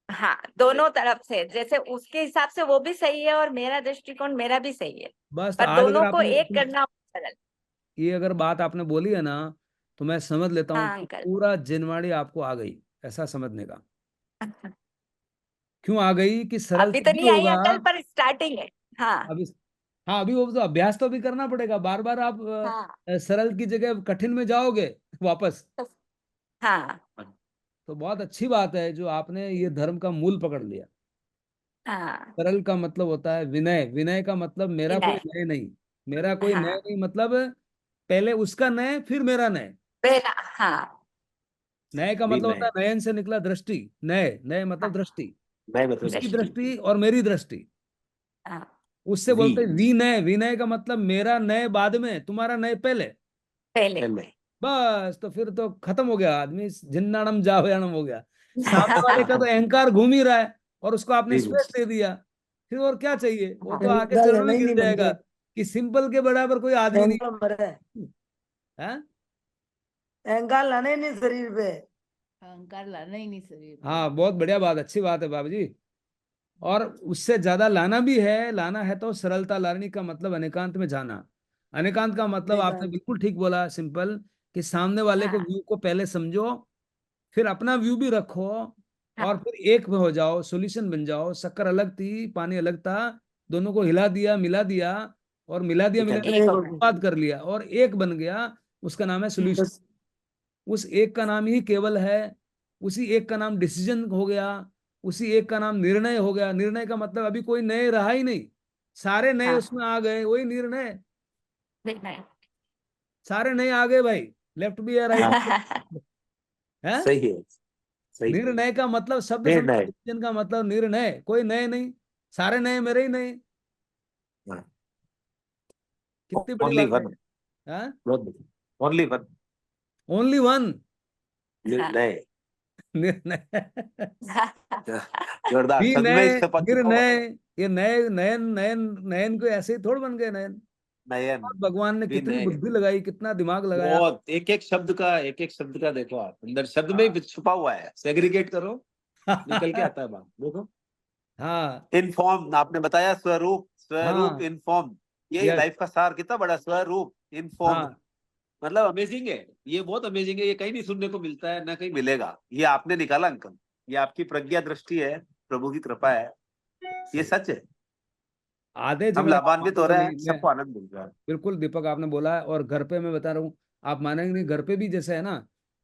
हाँ दोनों तरफ से, जैसे उसके हिसाब से वो भी सही है और मेरा दृष्टिकोण मेरा भी सही है, बस तो पर आज अगर दोनों को आपने एक करना सरल। ये अगर बात आपने बोली है ना, तो मैं समझ लेता हूँ हाँ कि अंकल। पूरा जिनवाड़ी आपको आ गई, ऐसा समझने का। क्यों आ गई? कि सरल अभी तो तभी नहीं आई होगा। अंकल, पर स्टार्टिंग है। हाँ अभी हाँ, अभी वो तो अभ्यास तो अभी करना पड़ेगा, बार बार आप हाँ सरल की जगह कठिन में जाओगे वापस। तो हाँ तो बहुत अच्छी बात है जो आपने ये धर्म का मूल पकड़ लिया। हाँ सरल का मतलब होता है विनय, विनय का मतलब मेरा कोई विनय। नय नहीं, मेरा कोई नय हाँ नहीं, मतलब पहले उसका नय फिर मेरा नय। बेला। हाँ नय का मतलब होता विनय। है नयन से निकला दृष्टि, नय नय मतलब हाँ दृष्टि, मैं मतलब उसकी दृष्टि। दृष्टि और मेरी दृष्टि, हाँ उससे वी बोलते हैं विनय। विनय का मतलब मेरा नय बाद में, तुम्हारा नय पहले। पहले। में। बस तो फिर तो खत्म हो गया, आदमी जिन्नाणम जावयाणम हो गया। सामने वाले का तो अहंकार घूम ही रहा है, और उसको आपने जी जी। स्पेस दे दिया, फिर और क्या चाहिए? वो तो आके अहंकार चरणों लेना में ही गिर नहीं मन जाएगा पे। कि सिंपल के बराबर कोई आदमी नहीं अहंकार मरा है। है। अहंकार लाना ही नहीं शरीर पे। अहंकार लाना ही नहीं शरीर पे। हाँ बहुत बढ़िया बात, अच्छी बात है बाबू जी। और उससे ज्यादा लाना भी है, लाना है तो सरलता लाने का मतलब अनेकांत में जाना। अनेकांत का मतलब आपने अनेकांत। बिल्कुल ठीक बोला, सिंपल, कि सामने वाले के हाँ व्यू को पहले समझो, फिर अपना व्यू भी रखो, हाँ और फिर एक में हो जाओ, सॉल्यूशन बन जाओ। शक्कर अलग थी, पानी अलग था, दोनों को हिला दिया, मिला दिया, और मिला दिया ठीक है। मिला एक दिया हो गया। बात कर लिया और एक बन गया, उसका नाम है सॉल्यूशन। बस उस एक का नाम ही केवल है, उसी एक का नाम डिसीजन हो गया, उसी एक का नाम निर्णय हो गया। निर्णय का मतलब अभी कोई नए रहा ही नहीं, सारे नए हाँ। उसमें आ गए, वही निर्णय, निर्णय। सारे नए आ गए भाई, लेफ्ट भी है राइट भी है। सही है, सही है। निर्णय का मतलब शब्द समझो, निर्णय। डिसीजन का मतलब निर्णय, कोई नए नहीं, सारे नए मेरे ही नए, कितनी बड़ी ओनली बात वन, है। ओनली वन ओनली वन निर्णय। निर्णय जोरदार, सच में निर्णय इससे पद चुका हुआ। निर्णय, ये नए नयन नयन नयन को ऐसे ही थोड़ बन गए नयन। नयन और भगवान ने भी कितनी नए। बुद्धि लगाई, कितना दिमाग लगाया। बहुत, एक एक शब्द का देखो आप, अंदर शब्द में ही छुपा हुआ है। सेग्रीगेट करो, निकल के आता है बात, देखो। हाँ इनफॉर्म आपने बताया, स्वरूप, स्वरूप हाँ इनफॉर्म, ये यस लाइफ का सार कितना बड़ा, स्वरूप इनफॉर्म। हाँ मतलब अमेजिंग है, ये बहुत अमेजिंग है, ये कहीं नहीं सुनने को मिलता है, ना कहीं मिलेगा। ये आपने निकाला अंकल, ये आपकी प्रज्ञा दृष्टि है, प्रभु की कृपा है, ये सच है। आधे हम जीवन आप लाभान्वित हो मानोगे रहे नहीं, हैं, मैं सबको आनंद मिल रहा है। बिल्कुल दीपक आपने बोला है। और घर पे मैं बता रहा हूँ, आप मानेंगे नहीं, घर पे भी जैसे है ना,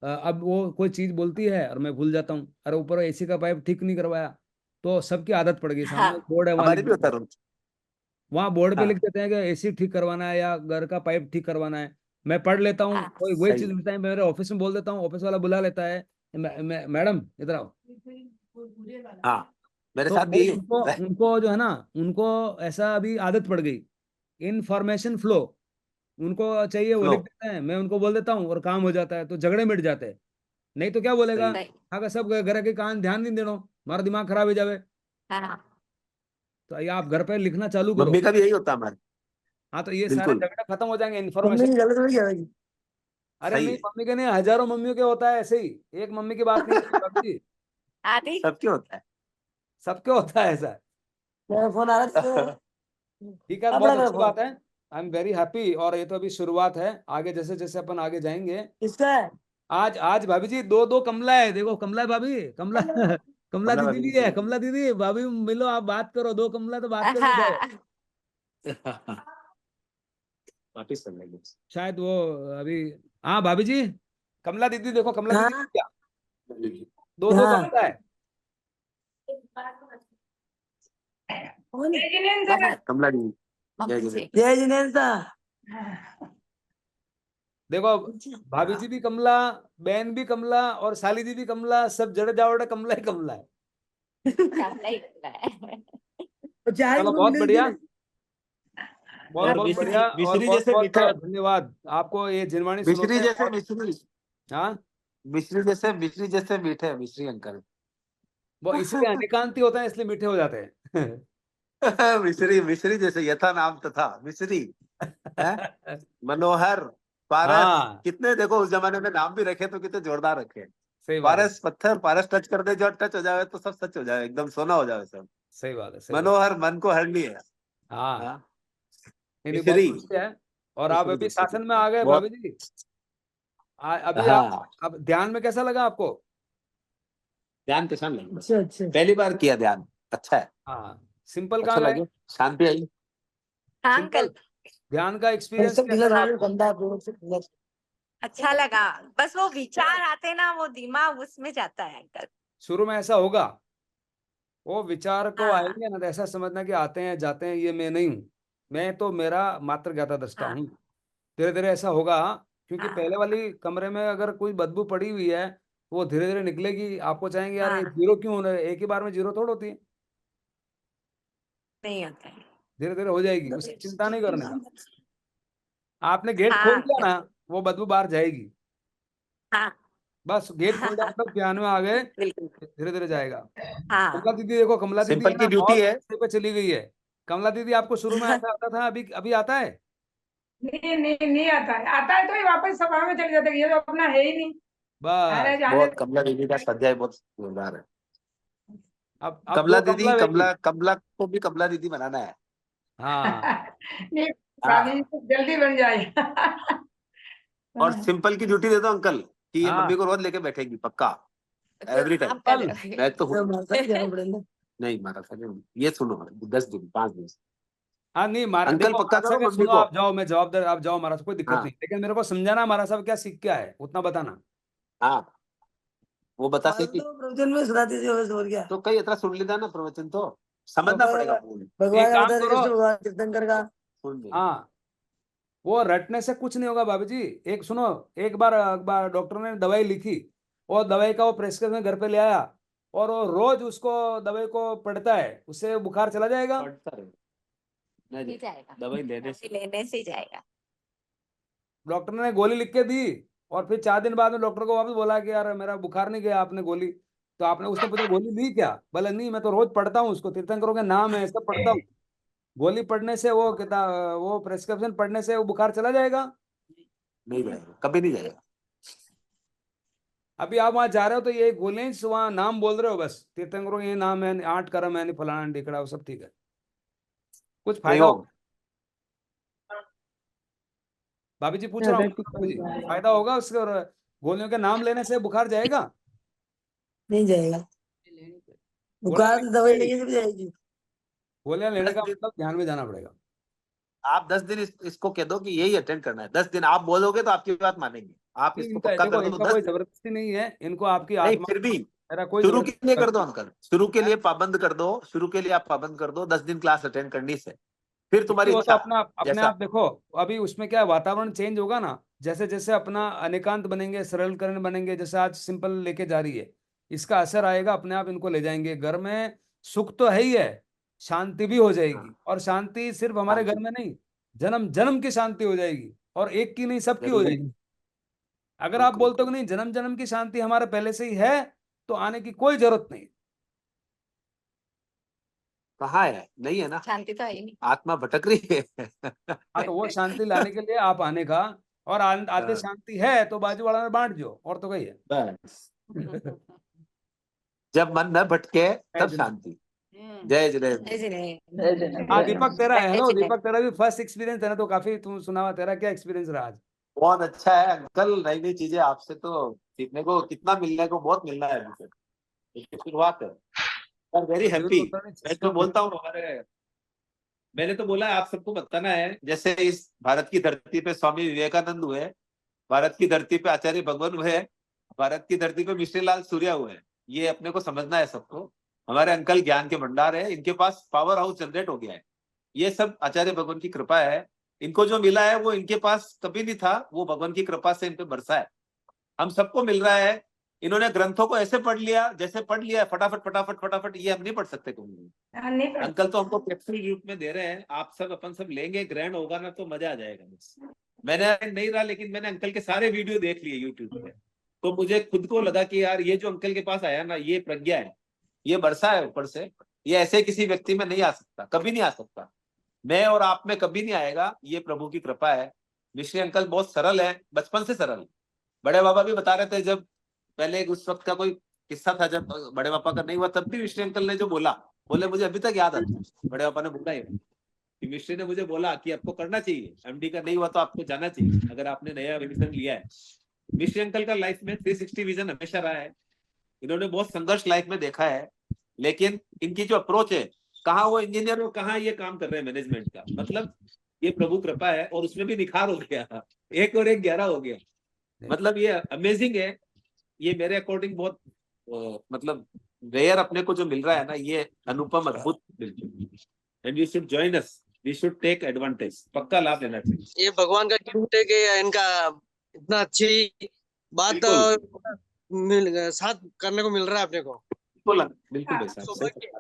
अब वो कोई चीज बोलती है और मैं भूल जाता हूँ, अरे ऊपर एसी का पाइप ठीक नहीं करवाया, तो सबकी आदत पड़ गई, सामने हाँ। बोर्ड है वहां लिख हमारे भी देते होता हैं, है रोज। वहां बोर्ड पे लिख हाँ, देते हैं कि एसी ठीक करवाना है या घर का पाइप ठीक करवाना है। मैं पढ़ लेता हूँ, हाँ। कोई वही सही चीज है। मिलता है, मेरे ऑफिस में बोल देता हूँ, ऑफिस वाला बुला लेता है, मैडम इधर आओ। हाँ, मेरे तो साथ भी भाई यही उनको है। उनको जो है ना, उनको ऐसा अभी आदत पड़ गई, इंफॉर्मेशन फ्लो, उनको चाहिए वो फ्लो। लिख देते हैं, मैं उनको बोल देता हूँ और काम हो जाता है, तो झगड़े मिट जाते हैं। नहीं तो क्या बोलेगा, सही। सही। अगर सब घर के कान ध्यान नहीं देना, हमारा दिमाग खराब हो जावे। हाँ। तो ये आप घर पे लिखना चालू करो। मम्मी का भी यही होता है हमारे। हाँ तो ये सारे बिल्कुल। झगड़े खत्म हो जाएंगे मम्मी इन्फॉर्मेशन। की गलत नहीं है। अरे सही नहीं, है, मम्मी के नहीं, हजारों मम्मियों के होता है ऐसे ही, एक मम्मी की बात नहीं है बाबूजी, आदि। सबके होता सबके होता है ऐसा। मेरा फोन आ रहा है। है। ठीक है, अपना बहुत मेरा अच्छी फोन बात है, आई एम वेरी हैप्पी। और ये तो अभी शुरुआत है, आगे जैसे जैसे अपन आगे जाएंगे। किसका है? आज आज भाभी जी दो दो कमला है, देखो कमला है भाभी, कमला कमला कमला दीदी भाभी भी की है, सही कमला दीदी भाभी मिलो, आप बात करो, दो कमला तो बात करके जाओ। हाँ। है। वापिस कर लेंगे। शायद वो अभी, हाँ भाभी जी, कमला दीदी देखो, कमला दीदी हाँ क्या, दो दो हाँ। कमला है। कौन? कमला जी, जय मम्मी जय। जी। जय जिनेन्द्र। देखो भाभी जी भी कमला, बहन भी कमला, और साली जी भी कमला, सब जड़ जावड़ कमला ही कमला है। कमला ही कमला है। चाय चलो को बहुत मिलेगी बढ़िया, ना? बहुत और बहुत मिश्री, बढ़िया, और मिश्री बहुत जैसे बहुत मीठे, धन्यवाद आपको, ये जिनवाणी मिश्री सुनोगे जैसे और मिश्री, हाँ, मिश्री जैसे मीठे हैं मिश्री अंकल। वो इसलिए अनिकांति होता है, इसलिए मीठे हो जाते हैं मिश्री, मिश्री जैसे यथा नाम तथा मिश्री है। मनोहर, पारस, हाँ कितने देखो उस जमाने में नाम भी रखे तो कितने जोरदार रखे। सही बात है, पारस पत्थर, पारस टच कर दे, जो टच हो जाए तो सब सच हो जाए, एकदम सोना हो जाए सब। सही बात है, सही बात। मनोहर, मन को हर लिया। हाँ हाँ, नहीं नहीं, बहुत मिश्री, खुशी है। और आप मिश्री अभी जैसे शासन में मीठे आ गए भाभी बहुत। जी, अभी आप, हाँ, अब ध्यान में कैसा लगा आपको। ध्यान कैसा लगे, अच्छा अच्छा। पहली बार किया ध्यान, अच्छा है, हाँ सिंपल अच्छा कहाँ गए, लगे, शांति आई। हाँ सिंपल, अंकल। ध्यान का एक्सपीरियंस सब कैसा ढीला रहा ढाला आपको। गंदा है। अच्छा लगा। बस वो विचार आते ना, वो दिमाग उसमें जाता है अंकल। शुरू में ऐसा होगा, वो विचार तो हाँ। आएंगे ना, तो ऐसा समझना कि आते हैं जाते हैं, ये मैं नहीं हूँ, मैं तो मेरा मात्र ज्ञाता दृष्टा हाँ। हूँ। धीरे धीरे ऐसा होगा, क्योंकि हाँ। पहले वाली कमरे में अगर कोई बदबू पड़ी हुई है, वो धीरे धीरे निकलेगी, आपको चाहेंगे यार ये हाँ। जीरो क्यों होना है, एक ही बार में जीरो थोड़ी होती है, नहीं होता है। धीरे धीरे हो जाएगी, उसकी चिंता नहीं करने का। आपने गेट खोल हाँ दिया अंकल। ना, वो बदबू बाहर जाएगी, हाँ। बस गेट खुल जाए तब ध्यान में आ गए, बिल्कुल। धीरे धीरे जाएगा। हाँ। कमला दीदी देखो, कमला दीदी है सिंपल ना, की ड्यूटी बहुत है। रास्ते पे चली गई है। कमला दीदी आपको शुरू में ऐसा आता था, अभी अभी आता है। नहीं नहीं नहीं आता है, आता है तो ये वापस सभा में चले जाते हैं, ये तो अपना है ही नहीं। अरे बस जाने बहुत, कमला दीदी का स्वाध्याय बहुत जोरदार है। अब कमला दो दीदी, कमला बेटी। कमला, कमला को भी कमला दीदी बनाना है। हाँ नहीं, स्वामी जी हाँ, तो जल्दी बन जाए और सिंपल की ड्यूटी दे दो अंकल, कि ये मम्मी हाँ को रोज लेके बैठेगी पक्का, एवरी टाइम। आप कर कल, रहे मैं तो जाना पड़ेगा। नहीं मारा था, ये सुनो, 10 दिन 5 दिन हाँ नहीं मारा, अंकल देखो पक्का महाराज करो साहब क्या, मम्मी सुनो, को। आप जाओ, मैं जवाबदार, आप जाओ महाराज, कोई दिक्कत हाँ नहीं, लेकिन मेरे को समझाना महाराज साहब क्या सीख क्या है, उतना बताना। हाँ, वो बता बात सके तो प्रवचन में सुना दीजिए बस, और क्या। तो कई इतना सुन लेता ना प्रवचन, तो समझना पड़ेगा पूर्ण। भगवान एक का काम बता करो। दीजिए, भगवान तीर्थंकर का। सुन ले। हाँ, वो रटने से कुछ नहीं होगा भाभी जी। एक सुनो, एक बार डॉक्टर ने दवाई लिखी, और दवाई का वो प्रेस्क्रिप्शन घर पे ले आया, और वो रोज उसको दवाई को पढ़ता है, उससे बुखार चला जाएगा? पढ़ता रहे, नहीं नहीं जाएगा, दवाई लेने से। लेने से ही जाएगा। डॉक्टर ने गोली लिख के दी, और फिर 4 दिन बाद में डॉक्टर को वापस बोला कि यार मेरा बुखार नहीं गया, आपने गोली, तो आपने, उसने पूछा गोली ली क्या? बोला नहीं, मैं तो रोज पढ़ता हूँ उसको, तीर्थंकरों के नाम है सब पढ़ता हूँ। गोली पढ़ने से, वो किताब, वो प्रेस्क्रिप्शन पढ़ने से वो बुखार चला जाएगा? नहीं जाएगा, कभी नहीं जाएगा। अभी आप वहां जा रहे हो तो ये गोलियां ही वहां नाम बोल रहे हो बस, तीर्थंकरों के ये नाम है, 8 कर्म है, फलाना ढिकड़ा, वो सब ठीक है, कुछ फायदा प्रयोग। भाभी जी पूछ रहा हूँ, भाभी जी फायदा होगा उसके? और गोलियों के नाम लेने से बुखार जाएगा? नहीं जाएगा, गोलियां बुखार तो दवाई लेके जब जाएगी। गोलियां लेने का 10 दिन मतलब ध्यान में जाना पड़ेगा। आप 10 दिन इसको कह दो कि यही अटेंड करना है। 10 दिन आप बोलोगे तो आपकी बात मानेंगे। आप नहीं, इसको इनका पक्का देखो, कर दो तो इनका 10 कोई दिन। जबरदस्ती नहीं है, इनको आपकी नहीं आत्मा, फिर भी मेरा कोई शुरू के लिए कर जबरदस्ती। दो अंकल, शुरू के लिए पाबंद कर दो, शुरू के लिए आप पाबंद कर दो 10 दिन क्लास अटेंड करनी से, फिर तुम्हारी वो तो इच्छा अपने जैसा। आप देखो। अभी उसमें क्या है, वातावरण चेंज होगा ना, जैसे जैसे अपना अनेकांत बनेंगे, सरलीकरण बनेंगे, जैसे आज सिंपल लेके जा रही है, इसका असर आएगा अपने आप, इनको ले जाएंगे घर में। सुख तो है ही है, शांति भी हो जाएगी, हाँ, और शांति सिर्फ हमारे घर शांति में नहीं, जन्म जन्म की शांति हो जाएगी, और एक की नहीं, सबकी हो जरूर, जाएगी। अगर आप बिल्कुल। बोलते हो कि नहीं, जन्म जन्म की शांति हमारे पहले से ही है, तो आने की कोई जरूरत नहीं। कहाँ है? नहीं है ना, शांति तो है ही नहीं। आत्मा भटक रही है। हाँ, तो वो शांति लाने के लिए आप आने का, और आते हाँ, शांति है तो बाजू वाला में बांट दो, और तो कही है। बस जब मन न भटके तब शांति। जय जय। जय जिनेन्द्र। जय जय हाँ जय दीपक, तेरा जय हेलो जिनेन्द्र। दीपक, तेरा भी फर्स्ट एक्सपीरियंस है ना, तो काफी तुम सुनावा, तेरा क्या एक्सपीरियंस रहा आज? बहुत अच्छा है अंकल, नई नई चीजें आपसे तो सीखने को कितना मिलने को बहुत मिलना है अभी तक। इसकी शुरुआत है, और वेरी जीवन हैप्पी। को करने मैं तो बोलता हूँ हमारे, मैंने तो बोला है आप सबको बताना है, जैसे इस भारत की धरती पे स्वामी विवेकानंद हुए, भारत की धरती पे आचार्य भगवान हुए, भारत की धरती पे मिश्री लाल सूर्या हुए। ये अपने को समझना है सबको। हमारे अंकल ज्ञान के भंडार है, इनके पास पावर हाउस जनरेट हो गया है। ये सब आचार्य भगवान की कृपा है। इनको जो मिला है वो इनके पास कभी नहीं था, वो भगवान की कृपा से इन पे बरसा है। हम सबको मिल रहा है। इन्होंने ग्रंथों को ऐसे पढ़ लिया, जैसे पढ़ लिया फटाफट फटाफट फटाफट, ये हम नहीं पढ़ सकते कभी। नहीं पढ़ अंकल तो हमको फ्लेक्सिबल रूप में दे रहे हैं, आप सब अपन सब लेंगे, ग्रहण होगा ना तो मजा आ जाएगा। बस मैंने नहीं रहा, लेकिन मैंने अंकल के सारे वीडियो देख लिए यूट्यूब पे, तो मुझे खुद को लगा कि यार ये जो अंकल के पास आया ना, ये प्रज्ञा है, ये बरसा है ऊपर से। ये ऐसे किसी व्यक्ति में नहीं आ सकता, कभी नहीं आ सकता। मैं और आप में कभी नहीं आएगा, ये प्रभु की कृपा है। मिश्री अंकल बहुत सरल है, बचपन से सरल। बड़े बाबा भी बता रहे थे, जब पहले उस वक्त का कोई किस्सा था, जब बड़े पापा का नहीं हुआ, तब भी मिश्री अंकल ने जो बोला, बोले मुझे अभी तक याद आता है। बड़े पापा ने बोला है कि मिश्री ने मुझे बोला कि आपको करना चाहिए, एमडी का नहीं हुआ तो आपको जाना चाहिए, अगर आपने नया विजन लिया है। मिश्री अंकल का लाइफ में 360 विजन हमेशा रहा है। इन्होंने बहुत संघर्ष लाइफ में देखा है, लेकिन इनकी जो अप्रोच है, कहाँ वो इंजीनियर और कहाँ ये काम कर रहे हैं मैनेजमेंट का, मतलब ये प्रभु कृपा है। और उसमें भी निखार हो गया, 1 और 1 11 हो गया। मतलब ये अमेजिंग है। ये मेरे अकॉर्डिंग बहुत मतलब रेयर अपने को जो मिल रहा है ना, ये अनुपम अद्भुत बिल्कुल। And you should join us, we should take advantage, पक्का लाभ लेना चाहिए। ये भगवान का गिफ्ट है कि इनका इतना अच्छी बात साथ करने को मिल रहा है अपने को। बिल्कुल बिल्कुल भाई साहब, सौभाग्य।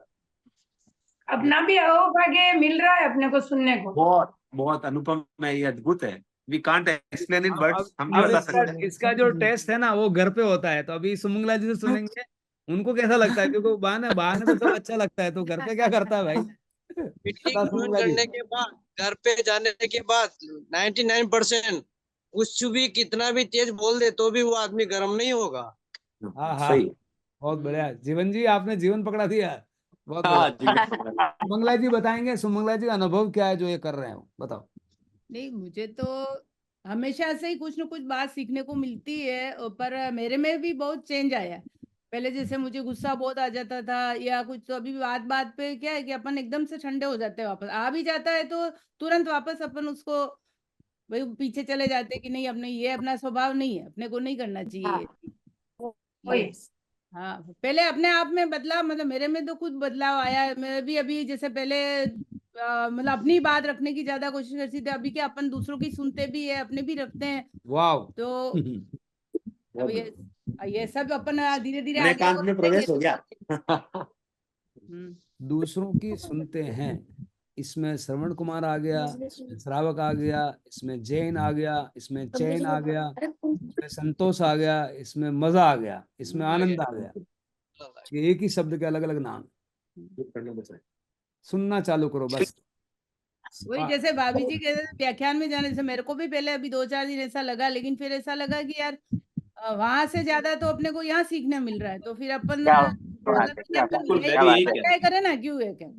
अपना भी अहोभाग्य मिल रहा है अपने को सुनने को। बहुत बहुत अनुपम है, ये अद्भुत है। We can't explain in words, हम नहीं अब बता इसका सकते। इसका जो टेस्ट है ना, वो घर पे होता है, तो अभी सुमंगला जी से सुनेंगे उनको कैसा लगता है, क्योंकि बहाने तो सब अच्छा लगता है, तो घर पे क्या करता है भाई? मीटिंग बता ज्वाइन सुमंगला जी। करने के बाद, घर पे जाने के बाद 99% कुछ भी कितना भी तेज बोल दे तो भी वो आदमी गर्म नहीं होगा। हाँ हाँ, सही। बहुत बढ़िया जीवन जी, आपने जीवन पकड़ा दिया, बहुत हाँ बढ़िया। जी। सुमंगला जी बताएंगे, सुमंगला जी का अनुभव क्या है जो ये कर रहे हैं, बताओ। नहीं, मुझे तो हमेशा से ही कुछ न कुछ बात सीखने को मिलती है, पर मेरे में भी बहुत चेंज आया है। पहले जैसे मुझे गुस्सा बहुत आ जाता था या कुछ, तो अभी बात बात पे क्या है कि अपन एकदम से ठंडे हो जाते हैं, वापस आ भी जाता है तो तुरंत वापस अपन उसको भाई पीछे चले जाते हैं कि नहीं, अपने ये अपना स्वभाव नहीं है, अपने को नहीं करना चाहिए ये। वही हाँ, पहले अपने आप में बदलाव, मतलब मेरे में तो खुद बदलाव आया है। मैं भी अभी जैसे पहले मतलब अपनी बात रखने की ज्यादा कोशिश करती थी, अभी क्या अपन दूसरों की सुनते भी है, अपने भी रखते हैं। वाह। तो अब ये सब अपन धीरे धीरे नए आगे कांच और में प्रवेश हो गया। दूसरों की सुनते हैं, इसमें श्रवण कुमार आ गया, श्रावक आ गया, इसमें जैन आ गया, इसमें चैन आ गया, इसमें संतोष आ गया, इसमें मजा आ गया, इसमें आनंद आ गया। ये एक ही शब्द के अलग अलग नाम। सुनना चालू करो बस। वही जैसे भाभी जी के व्याख्यान में जाने से मेरे को भी पहले अभी 2-4 दिन ऐसा लगा, लेकिन फिर ऐसा लगा कि यार वहां से ज्यादा तो अपने को यहाँ सीखने मिल रहा है, तो फिर अपन मतलब कि अपन बिल्कुल, मैं यही भी यही ट्राई करें ना, क्यों है क्या।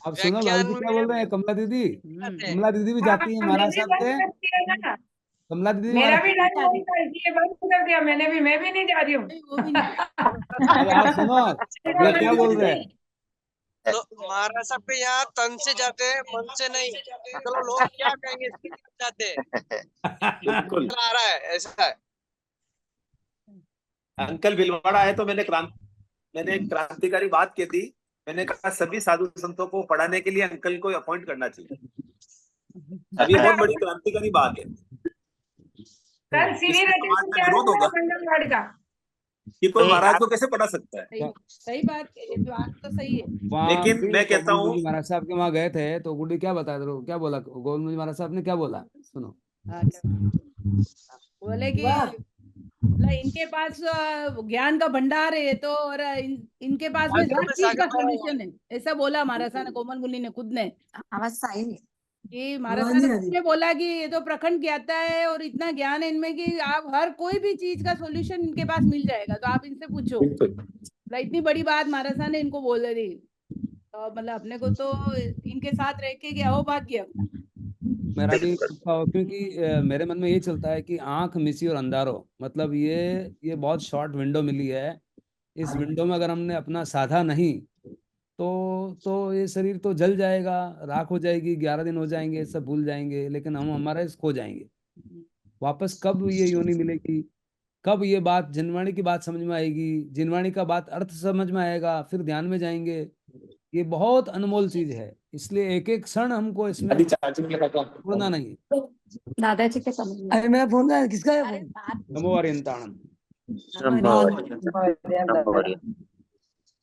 अब सुनो भाभी जी क्या बोल रहे हैं। कमला दीदी, कमला दीदी भी जाती है महाराज साहब के। कमला दीदी मेरा महाराज भी टाइम वही था, इसलिए बंद कर दिया मैंने भी। मैं भी नहीं जा रही हूँ। वो भी नहीं। अब आप सुनो ये क्या बोल रहे हैं। तो महाराज साहब के यहाँ तन से जाते हैं, मन से नहीं। चलो लोग क्या कहेंगे इसके लिए जाते हैं। बिल्कुल। आ रहा है ऐसा है। अंकल भीलवाड़ा है तो मैंने एक क्रांतिकारी बात की थी। मैंने कहा सभी साधु संतों को पढ़ाने के लिए अंकल को अपॉइंट करना चाहिए। अभी बहुत बड़ी क्रांतिकारी बात है। कल सीवी इससे समाज रजिस्टर में क्या विरोध होगा मंगलवार का। कि कोई महाराज को कैसे पढ़ा सकता है। सही बात है, ये बात तो सही है। वहाँ लेकिन भी मैं कहता गोविंद हूँ जी महाराज साहब के वहाँ गए थे तो गुड्डी क्या बताया था, क्या बोला गोविंद जी महाराज साहब ने, क्या बोला सुनो। हाँ, बोले कि मतलब इनके पास ज्ञान का भंडार है, तो और इनके पास में हर चीज का सॉल्यूशन है, ऐसा बोला महाराज ने, कोमल मुनि ने खुद ने। आवाज सही नहीं। कि महाराज ने खुद ने बोला कि ये तो प्रखंड ज्ञाता है और इतना ज्ञान है इनमें कि आप हर कोई भी चीज का सॉल्यूशन इनके पास मिल जाएगा, तो आप इनसे पूछो। मतलब इतनी बड़ी बात महाराज ने इनको बोल दी। तो मतलब अपने को तो इनके साथ रह के क्या हो भाग्य। मेरा भी क्योंकि मेरे मन में ये चलता है कि आंख मिसी और अंधारो, मतलब ये बहुत शॉर्ट विंडो मिली है। इस विंडो में अगर हमने अपना साधा नहीं तो ये शरीर तो जल जाएगा, राख हो जाएगी, 11 दिन हो जाएंगे, सब भूल जाएंगे, लेकिन हम हमारा खो जाएंगे। वापस कब ये योनि मिलेगी, कब ये बात जिनवाणी की बात समझ में आएगी, जिनवाणी का बात अर्थ समझ में आएगा, फिर ध्यान में जाएंगे। ये बहुत अनमोल चीज है, इसलिए एक एक क्षण हमको इसमें छोड़ना नहीं। दादाजी के समझ अरे मेरा फोन है, किसका है फोन? नमो अरियंताणम।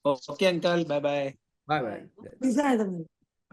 Okay uncle, bye bye. Bye bye. किसका है तुम्हें?